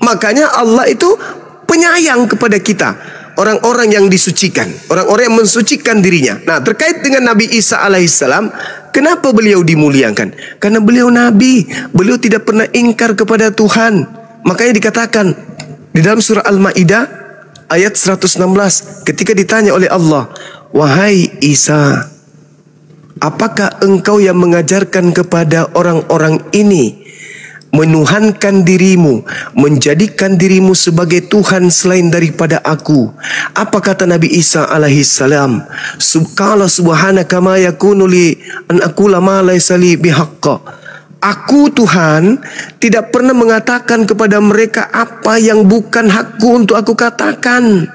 Speaker 1: Makanya Allah itu penyayang kepada kita, orang-orang yang disucikan, orang-orang yang mensucikan dirinya. Nah, terkait dengan Nabi Isa alaihissalam, kenapa beliau dimuliakan? Karena beliau nabi, beliau tidak pernah ingkar kepada Tuhan. Makanya dikatakan di dalam surah Al-Maidah ayat 116, ketika ditanya oleh Allah, wahai Isa, apakah engkau yang mengajarkan kepada orang-orang ini menuhankan dirimu, menjadikan dirimu sebagai Tuhan selain daripada aku? Apa kata Nabi Isa alaihissalam? Qala subhanaka ma yakunu li an aqula ma laysa li bihaqqa. Aku Tuhan tidak pernah mengatakan kepada mereka apa yang bukan hakku untuk aku katakan.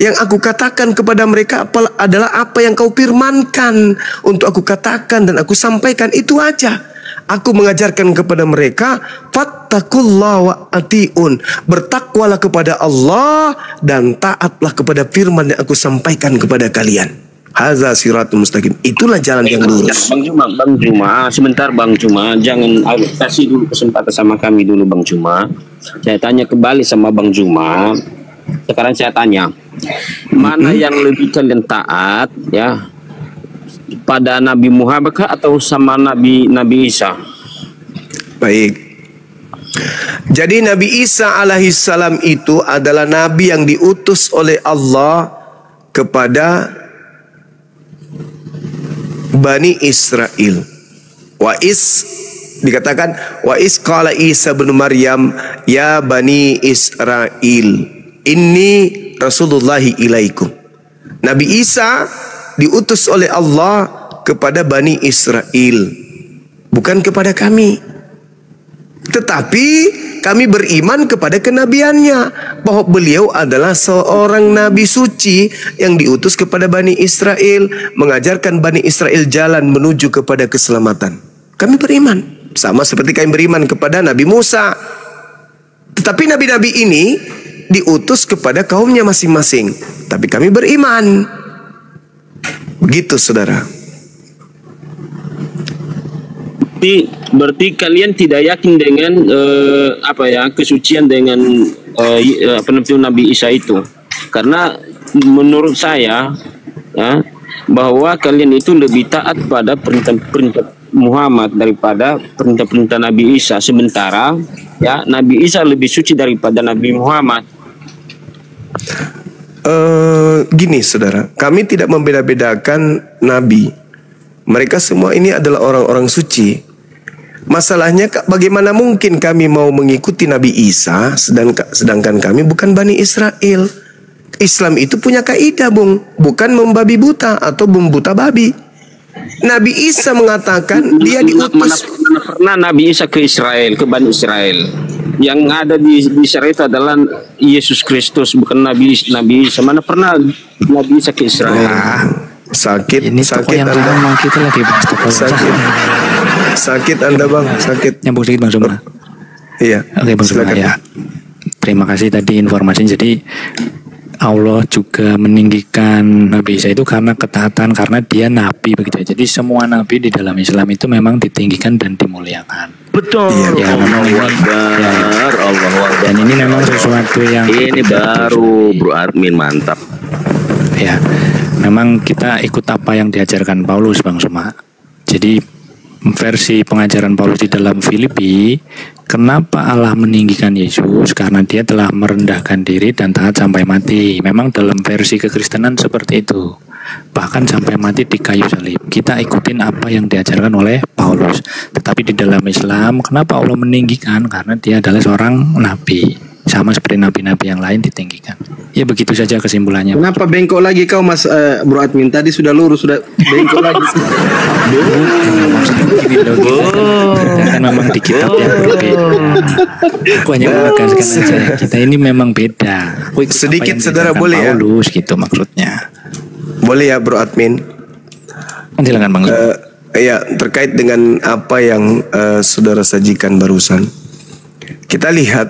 Speaker 1: Yang aku katakan kepada mereka adalah apa yang kau firmankan untuk aku katakan dan aku sampaikan, itu aja. Aku mengajarkan kepada mereka, fattaqullaha wa atiun, bertakwalah kepada Allah dan taatlah kepada firman yang aku sampaikan kepada kalian. Hadza siratul mustaqim. Itulah jalan yang lurus.
Speaker 6: Bang Juma, sebentar Bang Juma, jangan kasih dulu kesempatan sama kami dulu Bang Juma. Saya tanya kembali sama Bang Juma. Sekarang saya tanya, mana yang lebih kalian taat ya? Pada Nabi Muhammad atau sama Nabi Isa?
Speaker 1: Baik. Jadi Nabi Isa alaihissalam itu adalah nabi yang diutus oleh Allah kepada Bani Israel. Dikatakan wa is qala Isa bin Maryam ya Bani Israel inni Rasulullahi ilaikum. Nabi Isa diutus oleh Allah kepada Bani Israel, bukan kepada kami. Tetapi kami beriman kepada kenabiannya, bahwa beliau adalah seorang nabi suci yang diutus kepada Bani Israel, mengajarkan Bani Israel jalan menuju kepada keselamatan. Kami beriman, sama seperti kami beriman kepada Nabi Musa. Tetapi nabi-nabi ini diutus kepada kaumnya masing-masing, tapi kami beriman. Begitu saudara.
Speaker 6: Berarti kalian tidak yakin dengan kesucian dengan penampilan Nabi Isa itu, karena menurut saya ya, bahwa kalian itu lebih taat pada perintah Muhammad daripada perintah Nabi Isa, sementara ya Nabi Isa lebih suci daripada Nabi Muhammad.
Speaker 1: Gini saudara, kami tidak membeda-bedakan nabi. Mereka semua ini adalah orang-orang suci. Masalahnya, bagaimana mungkin kami mau mengikuti Nabi Isa sedangkan kami bukan Bani Israel? Islam itu punya kaidah, bukan membabi buta atau membuta babi. Nabi Isa mengatakan dia diutus.
Speaker 6: Mana pernah Nabi Isa ke Israel, ke Bani Israel? Yang ada di Israel itu adalah Yesus Kristus, bukan Nabi Isa. Mana pernah Nabi Isa ke Israel?
Speaker 1: Sakit
Speaker 5: yang
Speaker 1: Anda.
Speaker 5: Kita lagi bahas
Speaker 1: Sakit Anda Bang, sakit.
Speaker 5: Nyambung sedikit Bang Zuma.
Speaker 1: Iya.
Speaker 5: Oke Bang Zuma ya. Terima kasih tadi informasinya. Jadi Allah juga meninggikan Nabi Isa itu karena ketaatan, karena dia nabi begitu ya. Jadi semua nabi di dalam Islam itu memang ditinggikan dan dimuliakan.
Speaker 6: Betul.
Speaker 5: Ya, memang ini, dan ini memang sesuatu yang
Speaker 6: ini baru Bro Admin, mantap.
Speaker 5: Ya, memang kita ikut apa yang diajarkan Paulus, Bang Suma. Jadi versi pengajaran Paulus di dalam Filipi, kenapa Allah meninggikan Yesus? Karena dia telah merendahkan diri dan taat sampai mati. Memang dalam versi kekristenan seperti itu. Bahkan sampai mati di kayu salib. Kita ikutin apa yang diajarkan oleh Paulus. Tetapi di dalam Islam, kenapa Allah meninggikan? Karena dia adalah seorang nabi, sama seperti nabi-nabi yang lain ditinggikan. Ya begitu saja kesimpulannya.
Speaker 3: Kenapa bengkok lagi kau, Mas Bro Admin? Tadi sudah lurus, sudah bengkok lagi.
Speaker 5: Kita kan memang di kitab yang berbeda. Aku hanya menegaskan saja, kita ini memang beda.
Speaker 1: Sedikit saudara boleh ya?
Speaker 5: Paulus gitu maksudnya.
Speaker 1: Boleh ya Bro Admin?
Speaker 5: Silakan Bang.
Speaker 1: Ya, terkait dengan apa yang saudara sajikan barusan. Kita lihat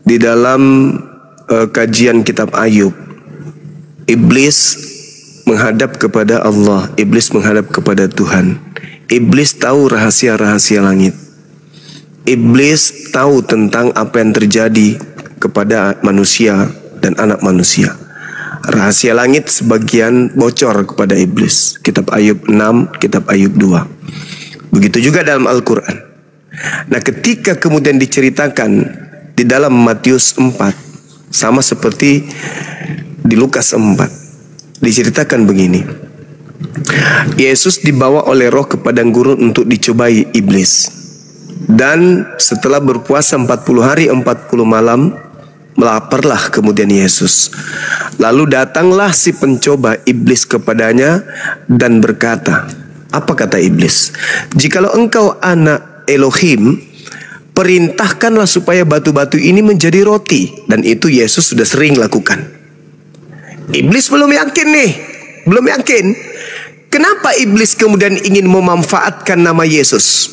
Speaker 1: di dalam kajian kitab Ayub, iblis menghadap kepada Allah, iblis menghadap kepada Tuhan. Iblis tahu rahasia-rahasia langit. Iblis tahu tentang apa yang terjadi kepada manusia dan anak manusia. Rahasia langit sebagian bocor kepada iblis. Kitab Ayub 6, kitab Ayub 2. Begitu juga dalam Al-Quran. Nah, ketika kemudian diceritakan di dalam Matius 4, sama seperti di Lukas 4, diceritakan begini. Yesus dibawa oleh roh ke padang gurun untuk dicobai iblis. Dan setelah berpuasa 40 hari 40 malam, melaparlah kemudian Yesus. Lalu datanglah si pencoba iblis kepadanya dan berkata, apa kata iblis? Jikalau engkau anak Elohim, perintahkanlah supaya batu-batu ini menjadi roti. Dan itu Yesus sudah sering lakukan. Iblis belum yakin nih, belum yakin. Kenapa iblis kemudian ingin memanfaatkan nama Yesus?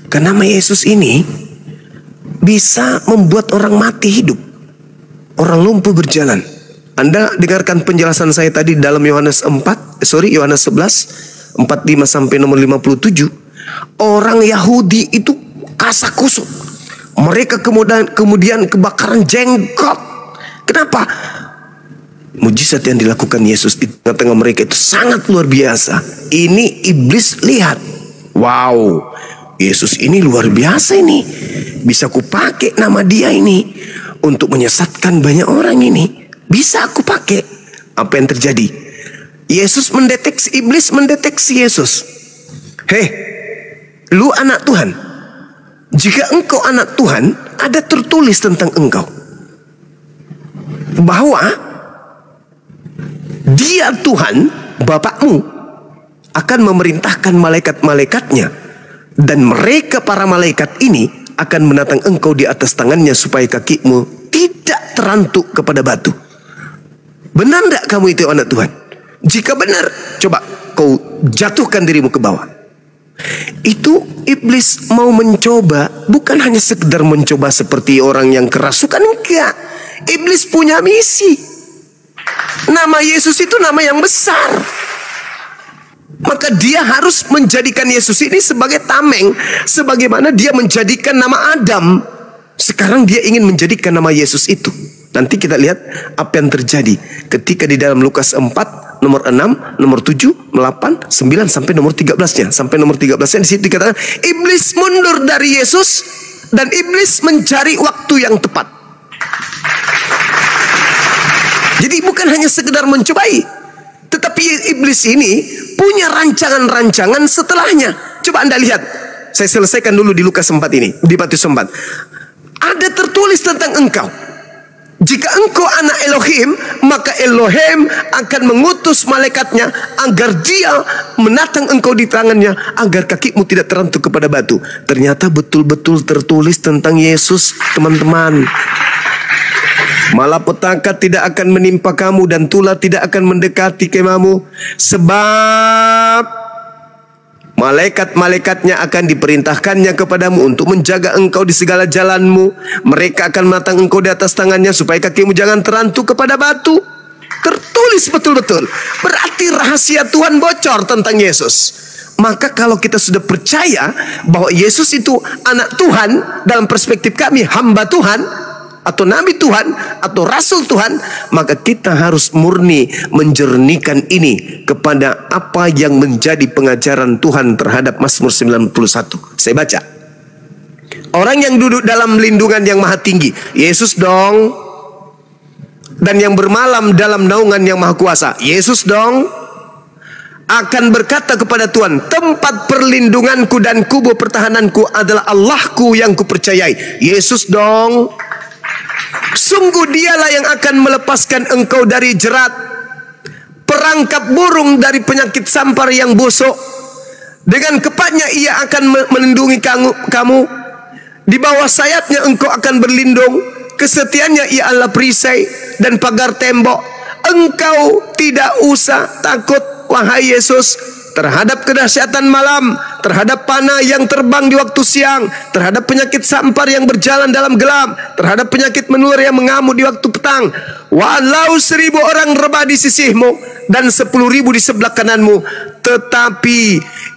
Speaker 1: Karena nama Yesus ini bisa membuat orang mati hidup, orang lumpuh berjalan. Anda dengarkan penjelasan saya tadi dalam Yohanes 11 45 sampai nomor 57. Orang Yahudi itu kasakusuk. Mereka kemudian kebakaran jenggot. Kenapa? Mujizat yang dilakukan Yesus di tengah-tengah mereka itu sangat luar biasa. Ini iblis lihat, wow, Yesus ini luar biasa ini. Bisa aku pakai nama dia ini untuk menyesatkan banyak orang ini. Bisa aku pakai. Apa yang terjadi? Yesus mendeteksi, iblis mendeteksi Yesus. Hei, lu anak Tuhan. Jika engkau anak Tuhan, ada tertulis tentang engkau bahwa Dia Tuhan, Bapakmu, akan memerintahkan malaikat-malaikatnya, dan mereka para malaikat ini akan menatang engkau di atas tangannya supaya kakimu tidak terantuk kepada batu. Benar tidak kamu itu anak Tuhan? Jika benar, coba kau jatuhkan dirimu ke bawah. Itu iblis mau mencoba, bukan hanya sekedar mencoba seperti orang yang kerasukan, enggak. Iblis punya misi. Nama Yesus itu nama yang besar. Maka dia harus menjadikan Yesus ini sebagai tameng, sebagaimana dia menjadikan nama Adam. Sekarang dia ingin menjadikan nama Yesus itu. Nanti kita lihat apa yang terjadi ketika di dalam Lukas 4 nomor 6, nomor 7, 8, 9 sampai nomor 13-nya. Sampai nomor 13-nya di situ dikatakan iblis mundur dari Yesus dan iblis mencari waktu yang tepat. Jadi bukan hanya sekedar mencobai, tetapi iblis ini punya rancangan-rancangan setelahnya. Coba Anda lihat. Saya selesaikan dulu di Lukas 4 ini, di Matius 4. Ada tertulis tentang engkau. Jika engkau anak Elohim, maka Elohim akan mengutus malaikatnya agar dia menatang engkau di tangannya, agar kakimu tidak terantuk kepada batu. Ternyata betul-betul tertulis tentang Yesus, teman-teman. Malapetaka tidak akan menimpa kamu dan tulah tidak akan mendekati kemahmu, sebab malaikat-malaikatnya akan diperintahkannya kepadamu untuk menjaga engkau di segala jalanmu. Mereka akan menatang engkau di atas tangannya supaya kakimu jangan terantuk kepada batu. Tertulis betul-betul. Berarti rahasia Tuhan bocor tentang Yesus. Maka kalau kita sudah percaya bahwa Yesus itu anak Tuhan, dalam perspektif kami hamba Tuhan atau nabi Tuhan atau rasul Tuhan, maka kita harus murni menjernihkan ini kepada apa yang menjadi pengajaran Tuhan terhadap Mazmur 91. Saya baca. Orang yang duduk dalam lindungan yang maha tinggi, Yesus dong. Dan yang bermalam dalam naungan yang maha kuasa, Yesus dong. Akan berkata kepada Tuhan, tempat perlindunganku dan kubu pertahananku adalah Allahku yang kupercayai, Yesus dong. Sungguh dialah yang akan melepaskan engkau dari jerat, perangkap burung dari penyakit sampar yang busuk. Dengan kepatnya ia akan melindungi kamu. Di bawah sayapnya engkau akan berlindung. Kesetiaannya ia adalah perisai dan pagar tembok. Engkau tidak usah takut, wahai Yesus, terhadap kedahsyatan malam, terhadap panah yang terbang di waktu siang, terhadap penyakit sampar yang berjalan dalam gelap, terhadap penyakit menular yang mengamuk di waktu petang. Walau 1000 orang rebah di sisihmu dan 10.000 di sebelah kananmu, tetapi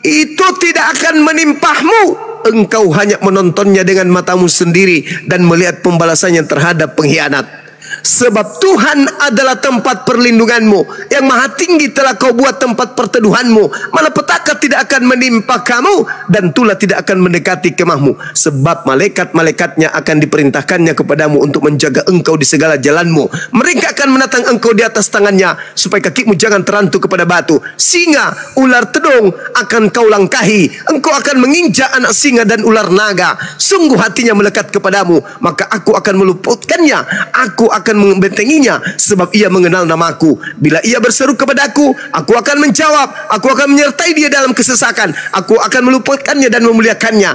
Speaker 1: itu tidak akan menimpahmu. Engkau hanya menontonnya dengan matamu sendiri dan melihat pembalasannya terhadap pengkhianat. Sebab Tuhan adalah tempat perlindunganmu, yang maha tinggi telah kau buat tempat perteduhanmu. Malapetaka tidak akan menimpa kamu, dan tulah tidak akan mendekati kemahmu. Sebab malaikat-malaikatnya akan diperintahkannya kepadamu untuk menjaga engkau di segala jalanmu. Mereka akan menatang engkau di atas tangannya, supaya kakimu jangan terantuk kepada batu. Singa, ular tedung akan kau langkahi. Engkau akan menginjak anak singa dan ular naga. Sungguh hatinya melekat kepadamu, maka aku akan meluputkannya. Aku akan membentenginya, sebab ia mengenal namaku. Bila ia berseru kepadaku, aku akan menjawab. Aku akan menyertai dia dalam kesesakan. Aku akan meluputkannya dan memuliakannya.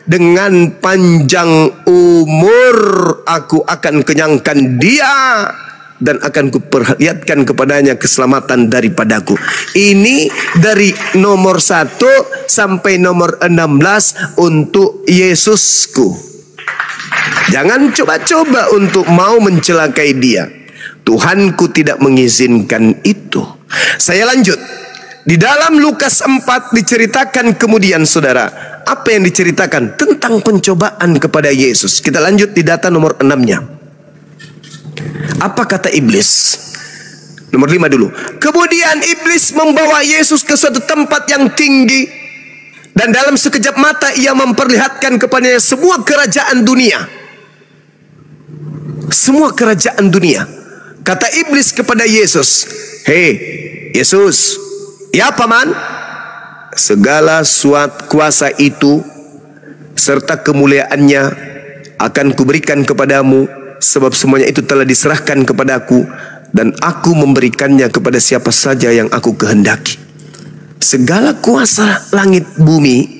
Speaker 1: Dengan panjang umur aku akan kenyangkan dia, dan akan kuperlihatkan kepadanya keselamatan daripadaku. Ini dari nomor 1 sampai nomor 16 untuk Yesusku. Jangan coba-coba untuk mau mencelakai dia. Tuhanku tidak mengizinkan itu. Saya lanjut. Di dalam Lukas 4 diceritakan kemudian, saudara, apa yang diceritakan tentang pencobaan kepada Yesus. Kita lanjut di data nomor 6-nya. Apa kata iblis? Nomor 5 dulu. Kemudian iblis membawa Yesus ke suatu tempat yang tinggi, dan dalam sekejap mata ia memperlihatkan kepadanya semua kerajaan dunia. Semua kerajaan dunia. Kata iblis kepada Yesus, "Hei Yesus, ya paman, segala kuasa itu serta kemuliaannya akan kuberikan kepadamu, sebab semuanya itu telah diserahkan kepadaku, dan aku memberikannya kepada siapa saja yang aku kehendaki. Segala kuasa langit bumi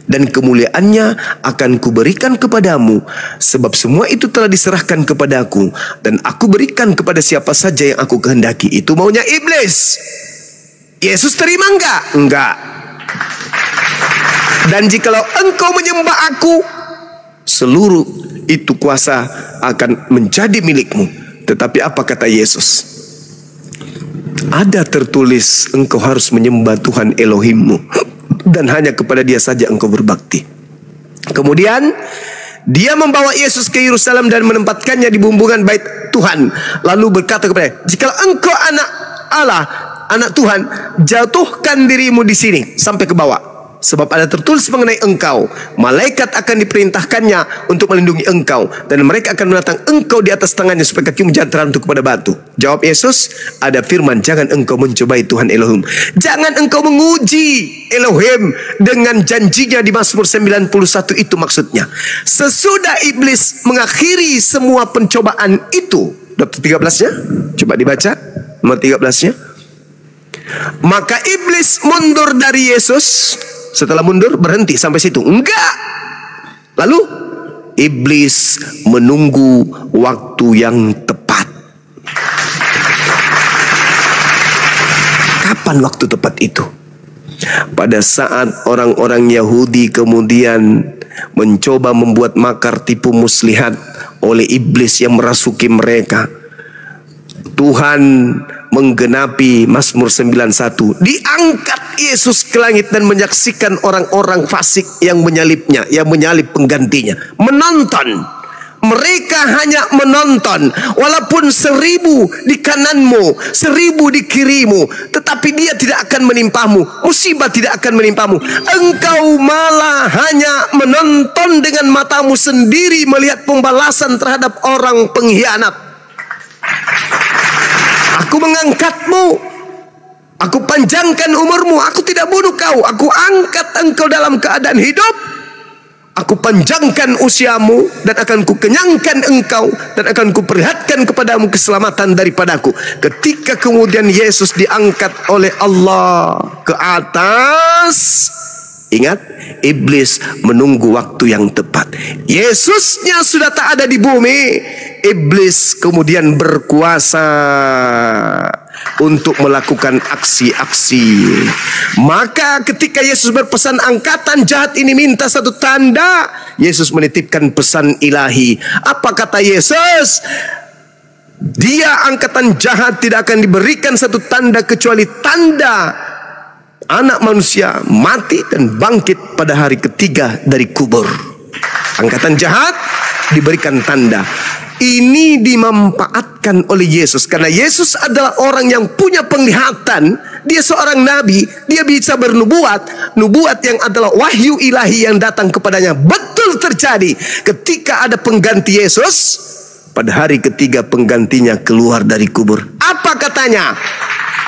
Speaker 1: dan kemuliaannya akan kuberikan kepadamu, sebab semua itu telah diserahkan kepadaku, dan aku berikan kepada siapa saja yang aku kehendaki." Itu maunya iblis. Yesus terima enggak? Enggak. "Dan jikalau engkau menyembah aku, seluruh itu kuasa akan menjadi milikmu." Tetapi apa kata Yesus? Ada tertulis, engkau harus menyembah Tuhan Elohimmu, dan hanya kepada dia saja engkau berbakti. Kemudian dia membawa Yesus ke Yerusalem dan menempatkannya di bumbungan bait Tuhan. Lalu berkata kepadanya, "Jika engkau anak Allah, anak Tuhan, jatuhkan dirimu di sini sampai ke bawah. Sebab ada tertulis mengenai engkau, malaikat akan diperintahkannya untuk melindungi engkau, dan mereka akan menatang engkau di atas tangannya supaya kakimu jangan terantuk kepada batu." Jawab Yesus, "Ada firman, jangan engkau mencobai Tuhan Elohim." Jangan engkau menguji Elohim dengan janjinya di Mazmur 91 itu maksudnya. Sesudah iblis mengakhiri semua pencobaan itu, Dr. 13-nya, coba dibaca nomor 13-nya. Maka iblis mundur dari Yesus. Setelah mundur berhenti sampai situ? Enggak. Lalu iblis menunggu waktu yang tepat. Kapan waktu tepat itu? Pada saat orang-orang Yahudi kemudian mencoba membuat makar tipu muslihat oleh iblis yang merasuki mereka. Tuhan menggenapi Mazmur 91. Diangkat Yesus ke langit dan menyaksikan orang-orang fasik yang menyalibnya, yang menyalib penggantinya. Menonton. Mereka hanya menonton. Walaupun 1000 di kananmu, 1000 di kirimu, tetapi dia tidak akan menimpamu. Musibah tidak akan menimpamu. Engkau malah hanya menonton dengan matamu sendiri, melihat pembalasan terhadap orang pengkhianat. Aku mengangkatmu, aku panjangkan umurmu, aku tidak bunuh kau, aku angkat engkau dalam keadaan hidup. Aku panjangkan usiamu dan akan kukenyangkan engkau dan akan kuperlihatkan kepadamu keselamatan daripadaku. Ketika kemudian Yesus diangkat oleh Allah ke atas, ingat, iblis menunggu waktu yang tepat. Yesusnya sudah tak ada di bumi, iblis kemudian berkuasa untuk melakukan aksi-aksi. Maka ketika Yesus berpesan angkatan jahat ini minta satu tanda, Yesus menitipkan pesan ilahi. Apa kata Yesus? Dia angkatan jahat tidak akan diberikan satu tanda kecuali tanda Anak manusia mati dan bangkit pada hari ketiga dari kubur. Angkatan jahat diberikan tanda. Ini dimanfaatkan oleh Yesus karena Yesus adalah orang yang punya penglihatan. Dia seorang nabi, dia bisa bernubuat. Nubuat yang adalah wahyu ilahi yang datang kepadanya betul terjadi. Ketika ada pengganti Yesus, pada hari ketiga penggantinya keluar dari kubur. Apa katanya?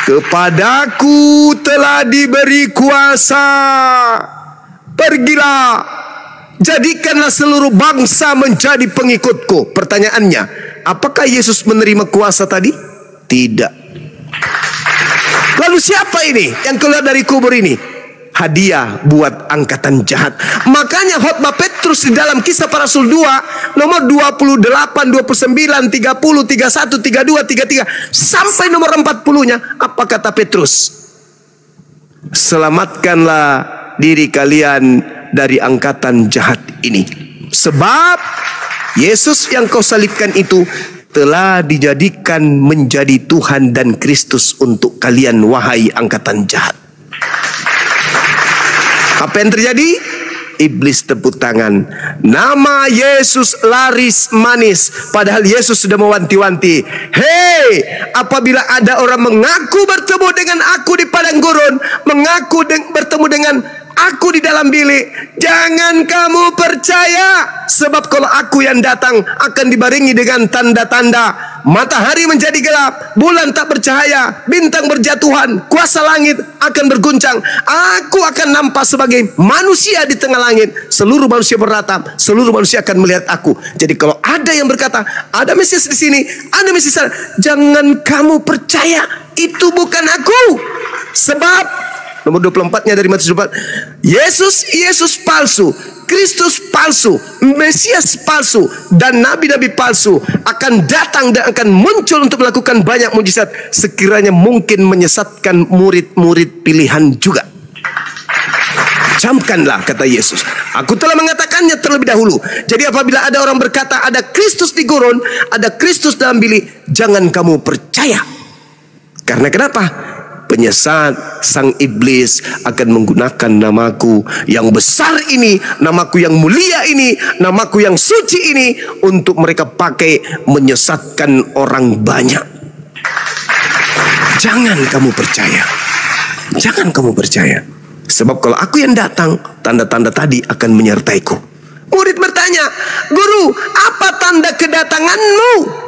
Speaker 1: Kepadaku telah diberi kuasa. Pergilah, jadikanlah seluruh bangsa menjadi pengikutku. Pertanyaannya, apakah Yesus menerima kuasa tadi? Tidak. Lalu siapa ini yang keluar dari kubur ini? Hadiah buat angkatan jahat. Makanya khotbah Petrus di dalam Kisah Para Rasul 2 nomor 28, 29, 30, 31, 32, 33 sampai nomor 40-nya, apa kata Petrus? Selamatkanlah diri kalian dari angkatan jahat ini. Sebab Yesus yang kau salibkan itu telah dijadikan menjadi Tuhan dan Kristus untuk kalian, wahai angkatan jahat. Apa yang terjadi? Iblis tepuk tangan. Nama Yesus laris manis. Padahal Yesus sudah mewanti-wanti. Hei, apabila ada orang mengaku bertemu dengan aku di padang gurun, mengaku bertemu dengan aku di dalam bilik, jangan kamu percaya. Sebab kalau aku yang datang akan dibarengi dengan tanda-tanda. Matahari menjadi gelap, bulan tak bercahaya, bintang berjatuhan, kuasa langit akan berguncang. Aku akan nampak sebagai manusia di tengah langit. Seluruh manusia beratap, seluruh manusia akan melihat aku. Jadi kalau ada yang berkata, ada Mesias di sini, ada Mesias di sana, jangan kamu percaya, itu bukan aku. Sebab nomor 24-nya dari Matius 24, Yesus palsu, Kristus palsu, Mesias palsu, dan nabi-nabi palsu akan datang dan akan muncul untuk melakukan banyak mujizat, sekiranya mungkin menyesatkan murid-murid pilihan juga. Camkanlah, kata Yesus, aku telah mengatakannya terlebih dahulu. Jadi apabila ada orang berkata ada Kristus di gurun, ada Kristus dalam bilik, jangan kamu percaya. Karena kenapa? Penyesat sang iblis akan menggunakan namaku yang besar ini, namaku yang mulia ini, namaku yang suci ini, untuk mereka pakai menyesatkan orang banyak. Jangan kamu percaya. Jangan kamu percaya. Sebab kalau aku yang datang, tanda-tanda tadi akan menyertaiku. Murid bertanya, Guru, apa tanda kedatanganmu?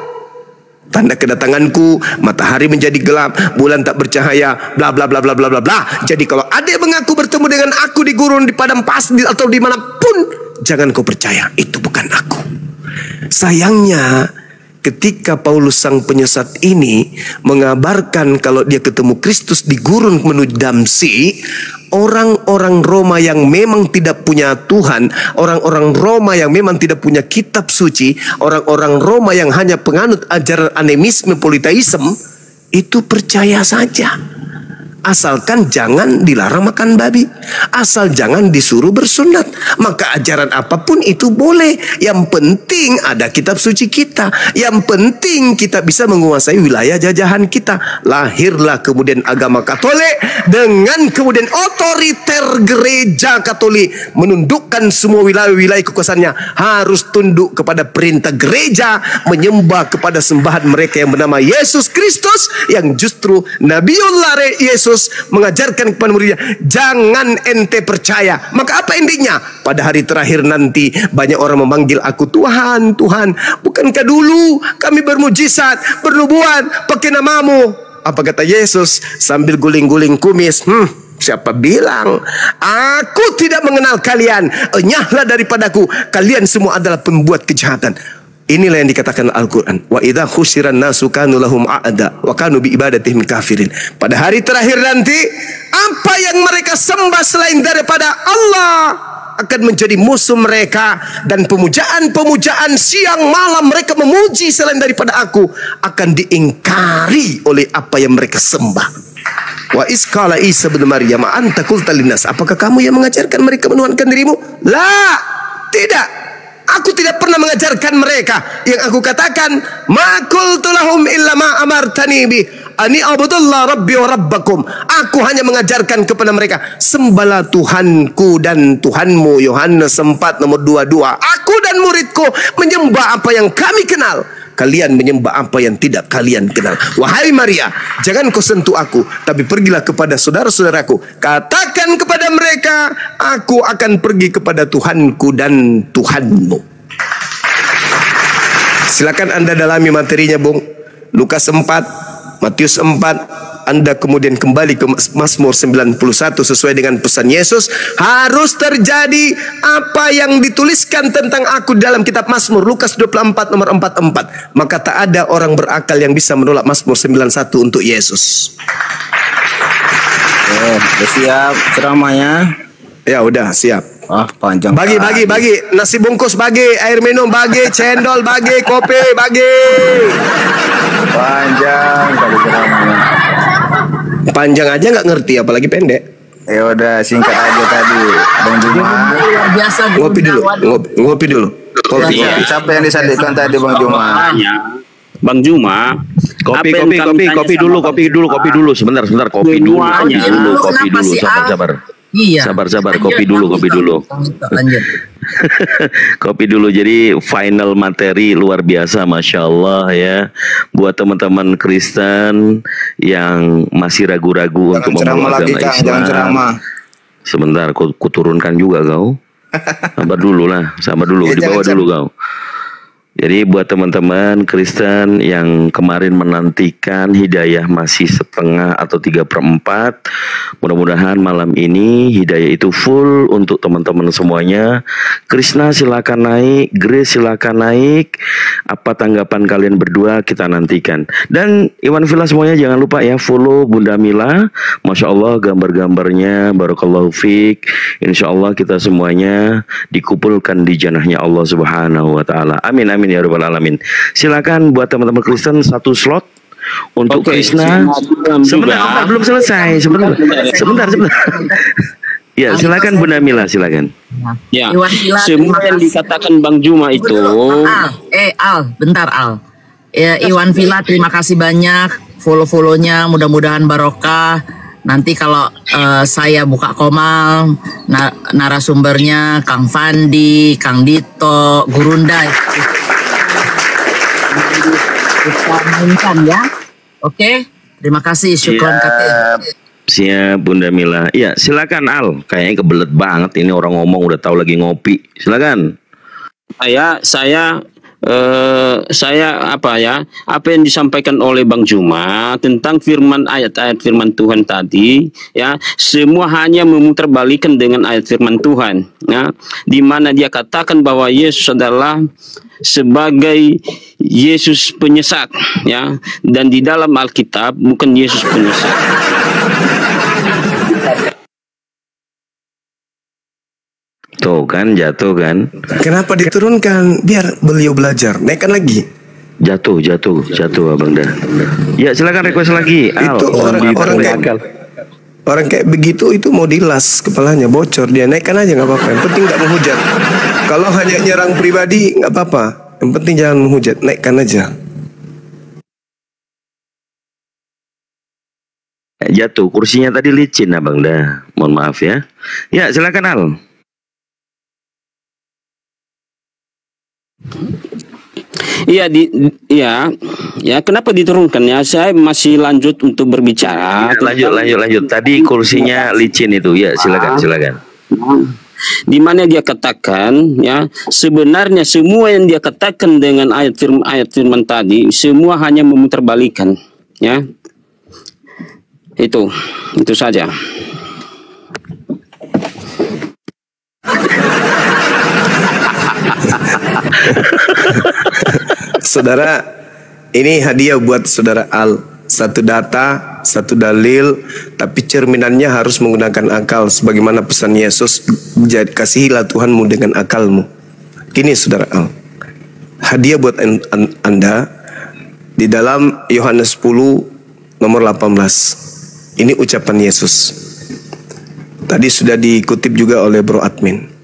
Speaker 1: Tanda kedatanganku, matahari menjadi gelap, bulan tak bercahaya, bla bla bla bla bla bla bla. Jadi kalau ada yang mengaku bertemu dengan aku di gurun, di padang pasir atau dimanapun, jangan kau percaya, itu bukan aku. Sayangnya, ketika Paulus sang penyesat ini mengabarkan kalau dia ketemu Kristus di gurun menuju Damsi, orang-orang Roma yang memang tidak punya Tuhan, orang-orang Roma yang memang tidak punya kitab suci, orang-orang Roma yang hanya penganut ajaran animisme politeisme, itu percaya saja. asalkan jangan dilarang makan babi, asal jangan disuruh bersunat. Maka ajaran apapun itu boleh. Yang penting ada kitab suci kita. Yang penting kita bisa menguasai wilayah jajahan kita. Lahirlah kemudian agama Katolik dengan kemudian otoriter gereja Katolik menundukkan semua wilayah-wilayah kekuasaannya, harus tunduk kepada perintah gereja, menyembah kepada sembahan mereka yang bernama Yesus Kristus, yang justru Nabiullah Yesus mengajarkan kepada muridnya, jangan ente percaya. Maka apa endingnya? Pada hari terakhir nanti banyak orang memanggil aku Tuhan, Tuhan. Bukankah dulu kami bermujizat, bernubuat pakai namamu? Apa kata Yesus sambil guling-guling kumis? Siapa bilang aku tidak mengenal kalian? Enyahlah daripadaku, kalian semua adalah pembuat kejahatan. Inilah yang dikatakan Al-Quran. Wa idza khusyiran nasu kanu lahum a'da wa kanu bi ibadatihim kafirin. Pada hari terakhir nanti, apa yang mereka sembah selain daripada Allah akan menjadi musuh mereka, dan pemujaan-pemujaan siang malam mereka memuji selain daripada aku akan diingkari oleh apa yang mereka sembah. Wa isqala Isa bin Maryam anta qulta linnas, apakah kamu yang mengajarkan mereka menuhankan dirimu? La, tidak. Aku tidak pernah mengajarkan mereka. Yang aku katakan, ma qultu lahum illa ma amartani bi ani abudullah rabbi wa rabbakum. Aku hanya mengajarkan kepada mereka, sembahlah Tuhanku dan Tuhanmu. Yohanes 4 nomor 22. Aku dan muridku menyembah apa yang kami kenal, kalian menyembah apa yang tidak kalian kenal. Wahai Maria, jangan kau sentuh aku, tapi pergilah kepada saudara-saudaraku, katakan kepada mereka, aku akan pergi kepada Tuhanku dan Tuhanmu. Silakan Anda dalami materinya, Bung. Lukas 4, Matius 4. Anda kemudian kembali ke Mazmur 91 sesuai dengan pesan Yesus. Harus terjadi apa yang dituliskan tentang aku dalam kitab Mazmur, Lukas 24 nomor 44. Maka tak ada orang berakal yang bisa menolak Mazmur 91 untuk Yesus.
Speaker 2: Udah siap ceramahnya?
Speaker 1: Ya udah siap.
Speaker 2: Panjang.
Speaker 1: Bagi nasi bungkus, bagi air minum, bagi cendol, bagi kopi, bagi.
Speaker 2: Panjang kali ceramahnya.
Speaker 1: Panjang aja nggak ngerti, apalagi pendek.
Speaker 2: Ya udah singkat aja tadi, Bang Juma.
Speaker 7: Biasa
Speaker 1: ngopi dulu. Kopi.
Speaker 2: Siapa yang disalihkan tadi, Bang Juma?
Speaker 6: Bang Juma,
Speaker 8: kopi dulu, sebentar, kopi dulu, sabar.
Speaker 7: Iya.
Speaker 8: Sabar, kopi dulu.
Speaker 7: Lanjut.
Speaker 8: Kopi dulu. Jadi final materi luar biasa, Masya Allah ya. Buat teman-teman Kristen yang masih ragu-ragu untuk memeluk agama Islam. Sebentar, ku turunkan juga kau. Sabar dulu, di bawah dulu kau. Jadi buat teman-teman Kristen yang kemarin menantikan hidayah masih setengah atau 3/4, mudah-mudahan malam ini hidayah itu full untuk teman-teman semuanya. Krishna silakan naik, Grace silakan naik. Apa tanggapan kalian berdua kita nantikan. Dan Iwan Villa semuanya jangan lupa ya follow Bunda Mila. Masya Allah gambar-gambarnya, barakallahu fiq. Insya Allah kita semuanya dikumpulkan di janahnya Allah Subhanahu Wa Taala. Amin ya rabbal alamin. Silakan buat teman-teman Kristen satu slot untuk Krishna. Sebentar, belum selesai. Sebentar. Ya, silakan Bunda Mila, silakan.
Speaker 6: Ya. Semua yang dikatakan Bang Juma itu.
Speaker 7: Al, bentar Al. Ya, Iwan Villa terima kasih banyak follow-follownya, mudah-mudahan barokah. Nanti kalau saya buka komal, narasumbernya Kang Fandi, Kang Dito, Gurunda. Kita mainkan ya. Oke, terima kasih. Syukron katir.
Speaker 8: Siap Bunda Mila. Ya silakan Al. Kayaknya kebelet banget ini orang ngomong udah tahu lagi ngopi. Silakan.
Speaker 6: Saya apa yang disampaikan oleh Bang Juma tentang ayat-ayat firman Tuhan tadi ya, semua hanya memutarbalikkan dengan ayat firman Tuhan ya, di mana dia katakan bahwa Yesus adalah sebagai Yesus penyesat ya, dan di dalam Alkitab bukan Yesus penyesat.
Speaker 8: Tuh kan jatuh kan.
Speaker 1: Kenapa diturunkan? Biar beliau belajar. Naikkan lagi.
Speaker 8: Jatuh Abang dah. Ya silakan request lagi.
Speaker 1: Itu orang gagal. Orang kayak begitu itu mau dilas kepalanya, bocor, dia naikkan aja nggak apa-apa. Yang penting nggak menghujat. Kalau hanya nyerang pribadi nggak apa-apa. Yang penting jangan menghujat, naikkan aja.
Speaker 8: Jatuh kursinya tadi licin abang dah. Mohon maaf ya. Ya silakan Al.
Speaker 6: Iya ya kenapa diturunkan ya? Saya masih lanjut untuk berbicara.
Speaker 8: Ya, lanjut. Tadi kursinya licin itu. Ya, silakan.
Speaker 6: Di mana dia katakan ya, sebenarnya semua yang dia katakan dengan ayat firman tadi semua hanya memutarbalikan ya. Itu saja.
Speaker 1: Saudara, ini hadiah buat saudara Al. Satu data, satu dalil, tapi cerminannya harus menggunakan akal. Sebagaimana pesan Yesus, kasihilah Tuhanmu dengan akalmu. Gini saudara Al, hadiah buat Anda di dalam Yohanes 10 nomor 18. Ini ucapan Yesus. Tadi sudah dikutip juga oleh Bro Admin.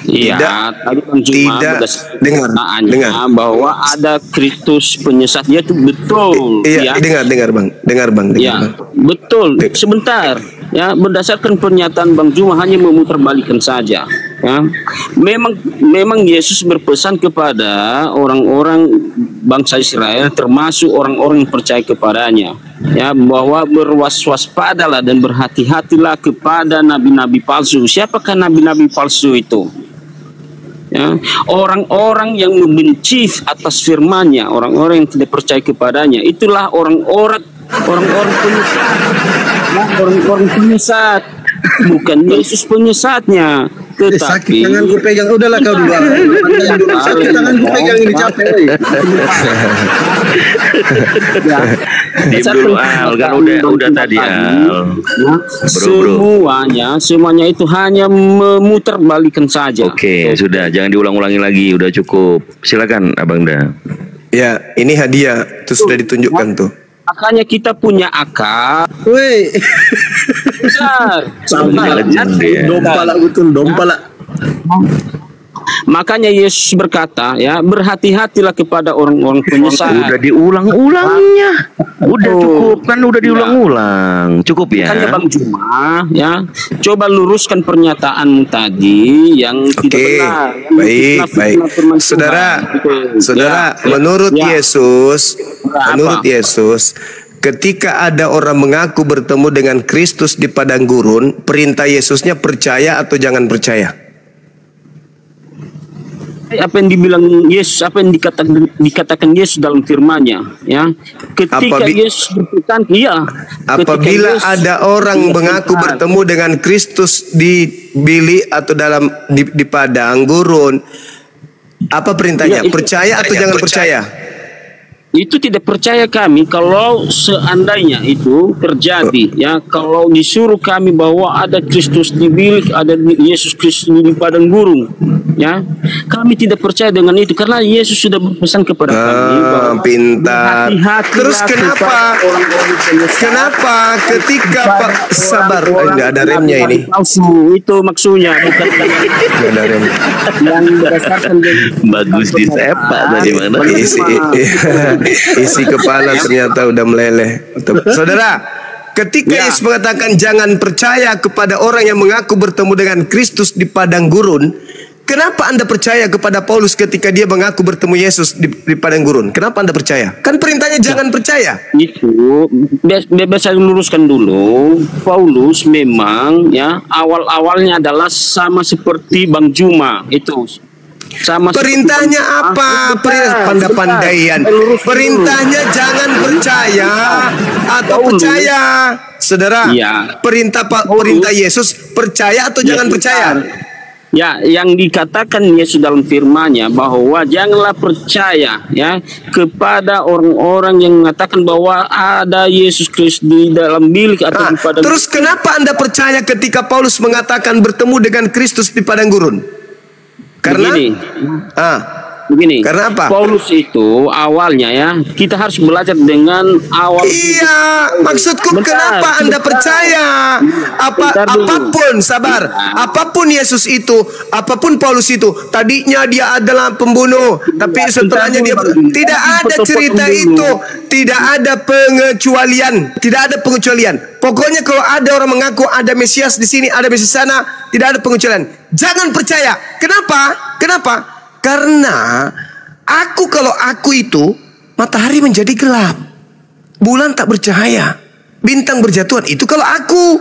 Speaker 6: Iya, tadi kan cuma dengar bahwa ada Kristus penyesat, dia itu betul.
Speaker 1: Iya, ya. dengar bang.
Speaker 6: Ya, betul. Sebentar, ya, berdasarkan pernyataan Bang Juma hanya memutarbalikkan saja. Ya, memang Yesus berpesan kepada orang-orang bangsa Israel, termasuk orang-orang yang percaya kepadanya, ya, bahwa berwaspadalah dan berhati-hatilah kepada nabi-nabi palsu. Siapakah nabi-nabi palsu itu? Ya, orang-orang yang membenci atas firman-Nya, orang-orang yang tidak percaya kepadanya, itulah orang-orang penyesat. Ya, orang-orang penyesat, bukan Yesus penyesatnya. Tetapi
Speaker 3: sakit tanganku pegang, udahlah kau dulu. Sakit tanganku pegang ini, capek.
Speaker 8: Diam dulu Al, kan udah tadi Al.
Speaker 6: Semuanya itu hanya memutarbalikkan saja.
Speaker 8: Oke, sudah, jangan diulang-ulangi lagi, udah cukup. Silakan Abang Da.
Speaker 1: Ya, ini hadiah, itu sudah ditunjukkan tuh.
Speaker 6: Makanya kita punya akal.
Speaker 3: Woi. Dompala betul, dompala.
Speaker 6: Makanya Yesus berkata, ya, berhati-hatilah kepada orang-orang penyesat.
Speaker 8: Udah diulang-ulangnya. Udah cukup kan, udah diulang-ulang. Cukup ya.
Speaker 6: Makanya Bang Juma, ya, coba luruskan pernyataanmu tadi yang tidak benar.
Speaker 1: Baik. Saudara, menurut Yesus, ketika ada orang mengaku bertemu dengan Kristus di padang gurun, perintah Yesusnya percaya atau jangan percaya?
Speaker 6: Apa yang dibilang Yesus, apa yang dikatakan Yesus dalam firman-Nya, ya. Ketika Yesus berpesan,
Speaker 1: apabila ada orang mengaku bertemu dengan Kristus di bilik atau di padang gurun, apa perintahnya? Percaya atau jangan percaya?
Speaker 6: Itu tidak percaya kami kalau seandainya itu terjadi, ya, kalau disuruh kami bahwa ada Kristus di bilik, ada Yesus Kristus di padang gurun, ya, kami tidak percaya dengan itu karena Yesus sudah berpesan kepada kami bahwa
Speaker 1: pintar. Terus kenapa ketika Pak sabar enggak ada remnya ini?
Speaker 6: Itu maksudnya bukan
Speaker 1: enggak ada rem.
Speaker 6: Yang berdasarkan
Speaker 8: bagus disepak tadi mana?
Speaker 1: Isi kepala ternyata udah meleleh. Saudara, ketika Yesus mengatakan jangan percaya kepada orang yang mengaku bertemu dengan Kristus di padang gurun, kenapa Anda percaya kepada Paulus ketika dia mengaku bertemu Yesus di padang gurun? Kenapa Anda percaya? Kan perintahnya jangan percaya.
Speaker 6: Itu biasa saya luruskan dulu. Paulus memang, ya, awal-awalnya adalah sama seperti Bang Juma itu.
Speaker 1: Perintahnya apa? Pandai-pandaian. Perintahnya jangan percaya atau percaya. Saudara, perintah Yesus percaya atau jangan percaya?
Speaker 6: Ya, yang dikatakan Yesus dalam firman-Nya bahwa janganlah percaya, ya, kepada orang-orang yang mengatakan bahwa ada Yesus Kristus di dalam bilik atau di padang.
Speaker 1: Terus kenapa Anda percaya ketika Paulus mengatakan bertemu dengan Kristus di padang gurun? Karena
Speaker 6: Begini.
Speaker 1: Karena apa?
Speaker 6: Paulus itu awalnya ya, kita harus belajar dengan awal.
Speaker 1: Iya, maksudku kenapa Anda percaya apapun sabar, apapun Yesus itu, apapun Paulus itu, tadinya dia adalah pembunuh, tapi setelahnya dia tidak ada cerita itu, tidak ada pengecualian, tidak ada pengecualian. Pokoknya kalau ada orang mengaku ada Mesias di sini, ada Mesias sana, tidak ada pengecualian. Jangan percaya. Kenapa? Kenapa? Karena kalau aku itu matahari menjadi gelap, bulan tak bercahaya, bintang berjatuhan. Itu kalau aku.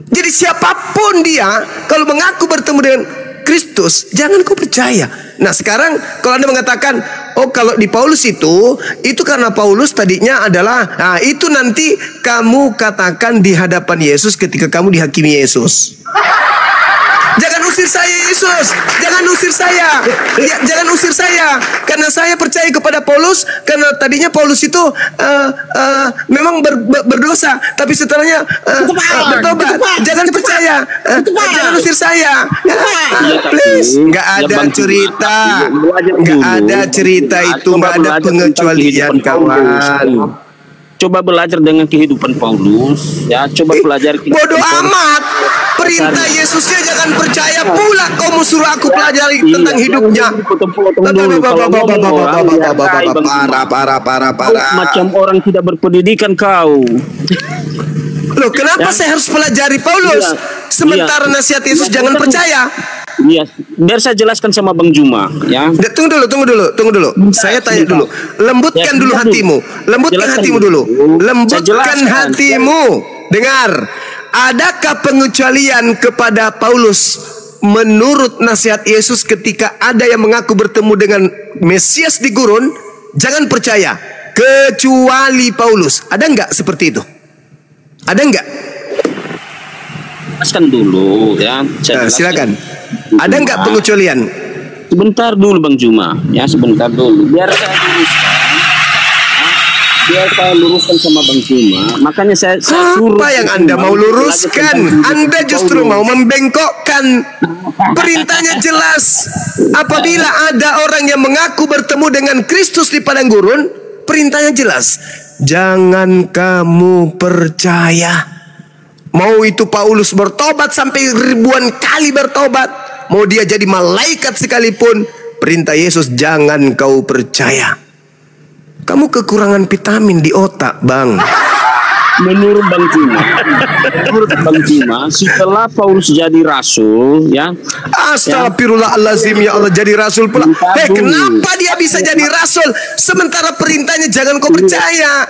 Speaker 1: Jadi siapapun dia, kalau mengaku bertemu dengan Kristus, jangan kau percaya. Nah sekarang kalau Anda mengatakan, oh kalau di Paulus itu karena Paulus tadinya adalah, nah itu nanti kamu katakan di hadapan Yesus ketika kamu dihakimi Yesus. Jangan usir saya Yesus, jangan usir saya, jangan usir saya, karena saya percaya kepada Paulus, karena tadinya Paulus itu memang berdosa, tapi setelahnya bertobat. Jangan percaya, jangan usir saya, please. Nggak ada cerita, nggak ada cerita itu, nggak ada pengecualian kawan.
Speaker 6: Coba belajar dengan kehidupan Paulus, ya. Coba pelajari.
Speaker 1: Bodoh amat. Perintah Yesusnya jangan percaya pula kau mau suruh aku pelajari tentang hidupnya. Parah.
Speaker 6: Macam orang tidak berpendidikan kau.
Speaker 1: Loh, kenapa saya harus pelajari Paulus? Sementara nasihat Yesus jangan percaya.
Speaker 6: Iya, biar saya jelaskan sama Bang Juma, ya.
Speaker 1: Tunggu dulu. Saya tanya dulu. Lembutkan dulu hatimu. Lembutkan hatimu dulu. Lembutkan hatimu. Dengar. Adakah pengecualian kepada Paulus menurut nasihat Yesus ketika ada yang mengaku bertemu dengan Mesias di gurun? Jangan percaya. Kecuali Paulus. Ada enggak seperti itu? Ada enggak?
Speaker 6: Jelaskan dulu, ya.
Speaker 1: Silakan. Ada enggak pengecualian?
Speaker 6: Sebentar dulu Bang Juma, ya, sebentar dulu. Biar saya luruskan sama Bang Juma. Makanya saya suruh.
Speaker 1: Apa yang Anda mau luruskan? Anda justru mau membengkokkan. Perintahnya jelas. Apabila ada orang yang mengaku bertemu dengan Kristus di padang gurun, perintahnya jelas. Jangan kamu percaya. Mau itu Paulus bertobat sampai ribuan kali bertobat, mau dia jadi malaikat sekalipun, perintah Yesus jangan kau percaya. Kamu kekurangan vitamin di otak, Bang.
Speaker 6: Menurut Bang Juma, setelah Paulus jadi rasul, ya.
Speaker 1: Astagfirullahalazim, ya Allah, jadi rasul pula. Kenapa dia bisa jadi rasul sementara perintahnya jangan kau percaya?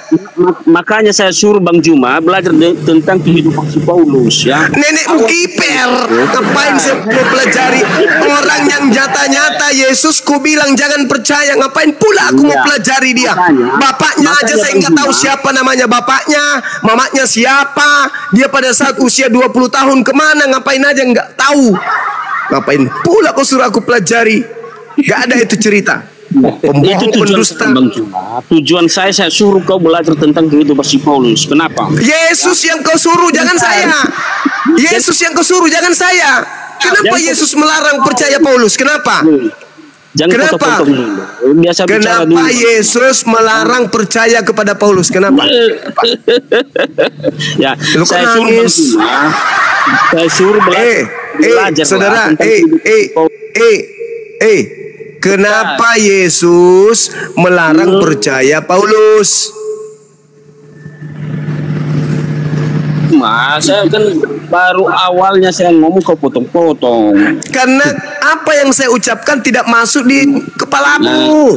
Speaker 6: Makanya saya suruh Bang Juma belajar tentang kehidupan si Paulus, ya.
Speaker 1: Nenekmu kiper, ngapain saya mau pelajari orang yang nyata-nyata Yesus? Ku bilang jangan percaya, ngapain pula aku mau pelajari dia? Bapaknya aja saya nggak tahu siapa namanya bapaknya. Mamanya siapa? Dia pada saat usia 20 tahun kemana? Ngapain aja nggak tahu. Ngapain pula kau suruh aku pelajari? Gak ada itu cerita. Pembohong, pendusta.
Speaker 6: Tujuan saya suruh kau belajar tentang kehidupan si Paulus. Kenapa?
Speaker 1: Yesus yang kau suruh, jangan saya. Yesus yang kau suruh, jangan saya. Kenapa Yesus melarang percaya Paulus? Kenapa? Kenapa? Kenapa Yesus melarang percaya kepada Paulus? Kenapa?
Speaker 6: Ya, saya suruh belajar.
Speaker 1: Saudara, kenapa Yesus melarang percaya Paulus?
Speaker 6: Saya kan baru awalnya saya ngomong kau potong-potong.
Speaker 1: Karena apa yang saya ucapkan tidak masuk di kepalamu.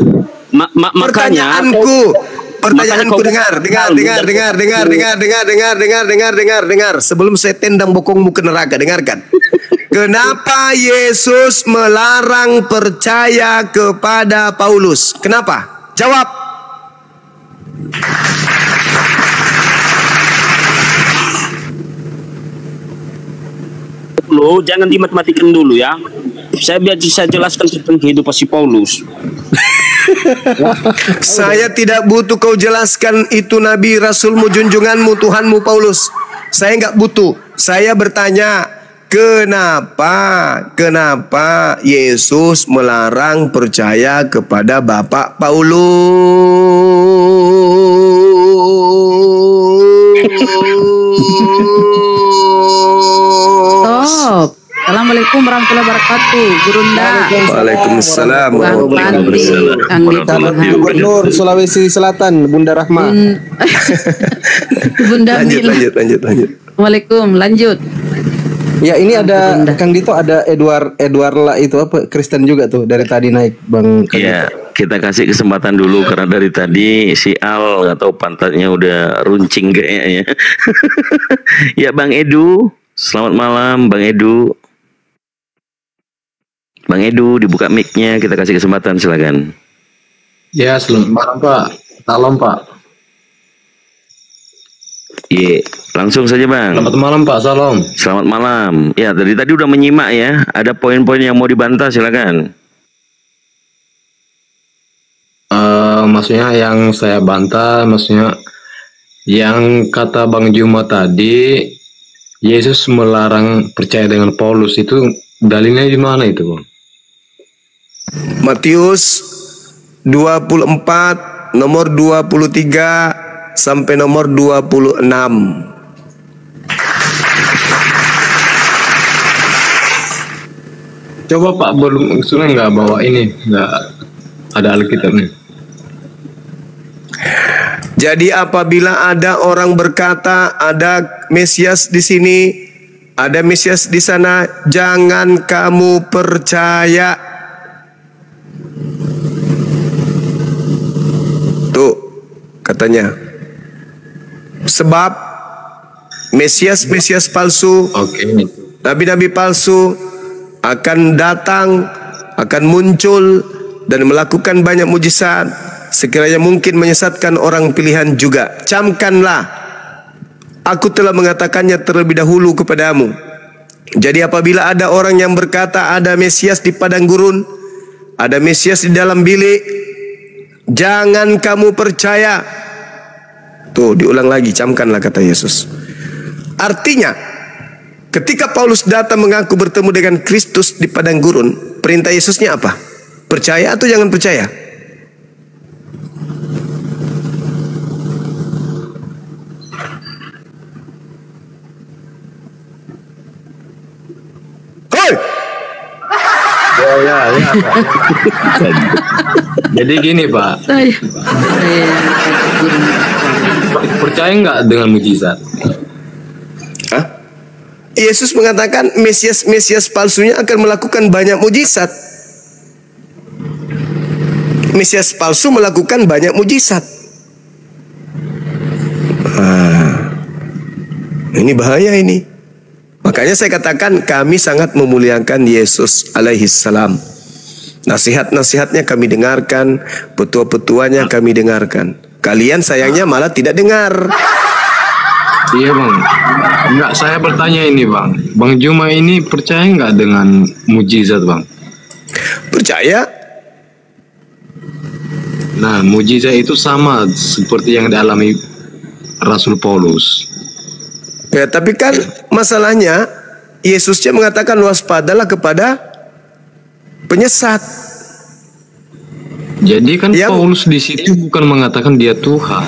Speaker 1: Pertanyaanku, dengar. Sebelum saya tendang bokongmu ke neraka, dengarkan. Kenapa Yesus melarang percaya kepada Paulus? Kenapa? Jawab.
Speaker 6: Jangan dimat-matikan dulu, ya. Saya jelaskan tentang kehidupan si Paulus.
Speaker 1: Saya tidak butuh kau jelaskan itu nabi, rasulmu, junjunganmu, Tuhanmu Paulus. Saya nggak butuh. Saya bertanya, Kenapa Yesus melarang percaya kepada Bapak Paulus?
Speaker 9: Stop. Assalamualaikum warahmatullahi wabarakatuh. Gurunda.
Speaker 1: Waalaikumsalam warahmatullahi wabarakatuh.
Speaker 3: Gubernur Sulawesi Selatan, Bunda Rahma.
Speaker 9: Bunda
Speaker 1: lanjut.
Speaker 9: Waalaikum, lanjut.
Speaker 3: Ya, ini ada Bunda. Kang Dito, ada Edward lah, itu apa, Kristen juga tuh dari tadi naik, Bang.
Speaker 8: Iya, kita kasih kesempatan dulu karena dari tadi si Al atau pantatnya udah runcing kayaknya. Ya, Bang Edu, selamat malam Bang Edu. Bang Edu, dibuka mic-nya, kita kasih kesempatan, silakan.
Speaker 10: Ya, selamat malam Pak. Salam Pak.
Speaker 8: Iya, langsung saja Bang.
Speaker 10: Selamat malam Pak, salam.
Speaker 8: Selamat malam. Ya, dari tadi udah menyimak ya. Ada poin-poin yang mau dibantah, silakan.
Speaker 10: Maksudnya yang saya bantah, maksudnya yang kata Bang Juma tadi, Yesus melarang percaya dengan Paulus, itu dalilnya di mana itu, Bang?
Speaker 1: Matius 24 nomor 23 sampai nomor 26.
Speaker 10: Coba Pak, belum sudah nggak bawa ini, nggak ada Alkitabnya.
Speaker 1: Jadi apabila ada orang berkata ada Mesias di sini, ada Mesias di sana, jangan kamu percaya. Tuh katanya. Sebab Mesias palsu, nabi-nabi palsu akan datang, akan muncul dan melakukan banyak mujizat, sekiranya mungkin menyesatkan orang pilihan juga. Camkanlah, aku telah mengatakannya terlebih dahulu kepadamu. Jadi apabila ada orang yang berkata ada Mesias di padang gurun, ada Mesias di dalam bilik, jangan kamu percaya. Tuh diulang lagi, camkanlah kata Yesus. Artinya ketika Paulus datang mengaku bertemu dengan Kristus di padang gurun, perintah Yesusnya apa? Percaya atau jangan percaya? Hoi!
Speaker 10: Ya. Jadi gini Pak, percaya nggak dengan mujizat?
Speaker 1: Yesus mengatakan Mesias palsunya akan melakukan banyak mujizat. Mesias palsu melakukan banyak mujizat. Ini bahaya ini. Makanya saya katakan kami sangat memuliakan Yesus alaihi salam. Nasihat-nasihatnya kami dengarkan, petua-petuanya kami dengarkan. Kalian sayangnya malah tidak dengar.
Speaker 10: Iya Bang. Enggak, saya bertanya ini Bang. Bang Juma ini percaya nggak dengan mujizat Bang?
Speaker 1: Percaya.
Speaker 10: Nah, mujizat itu sama seperti yang dialami Rasul Paulus.
Speaker 1: Ya, tapi kan masalahnya Yesusnya mengatakan waspadalah kepada penyesat.
Speaker 10: Jadi kan Paulus di situ bukan mengatakan dia Tuhan.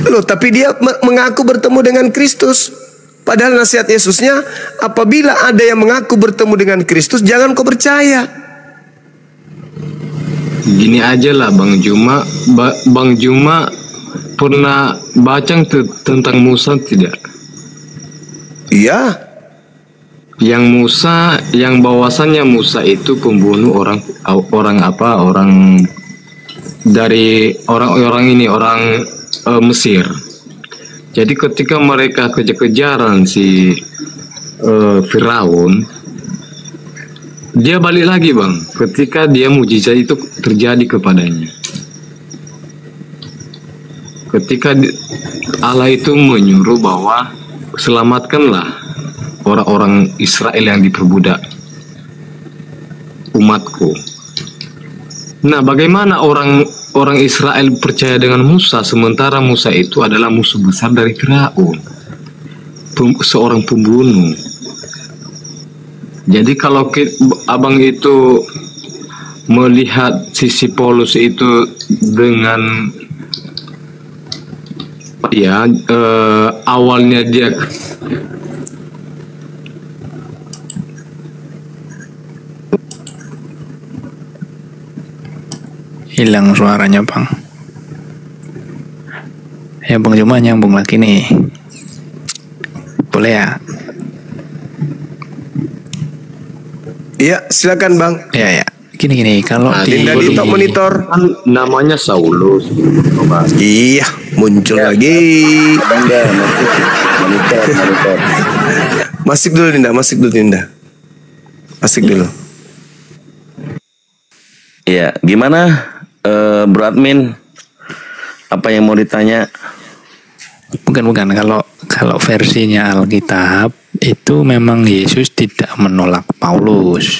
Speaker 1: Loh, tapi dia mengaku bertemu dengan Kristus. Padahal nasihat Yesusnya, apabila ada yang mengaku bertemu dengan Kristus, jangan kau percaya.
Speaker 10: Gini aja lah Bang Juma, Bang Juma pernah baca tentang Musa tidak?
Speaker 1: Iya.
Speaker 10: Yang Musa, yang bahwasannya Musa itu pembunuh orang dari orang Mesir. Jadi ketika mereka kejar-kejaran si Firaun, dia balik lagi Bang. Ketika dia mujizat itu terjadi kepadanya. Ketika Allah itu menyuruh bahwa selamatkanlah orang-orang Israel yang diperbudak, umatku. Nah, bagaimana orang Israel percaya dengan Musa sementara Musa itu adalah musuh besar dari Firaun, seorang pembunuh. Jadi kalau abang itu melihat sisi Paulus itu dengan awalnya dia
Speaker 5: hilang suaranya Bang. Ya Bang Juma nyambung lagi nih. Boleh ya?
Speaker 1: Iya, silakan Bang.
Speaker 5: Ya. Gini kalau
Speaker 1: di top monitor
Speaker 10: namanya Saulus.
Speaker 1: Iya, muncul lagi. Monitor. Masuk dulu Dinda. Masuk dulu.
Speaker 8: Ya, gimana Bro Admin? Apa yang mau ditanya?
Speaker 5: Bukan. Kalau versinya Alkitab itu memang Yesus tidak menolak Paulus.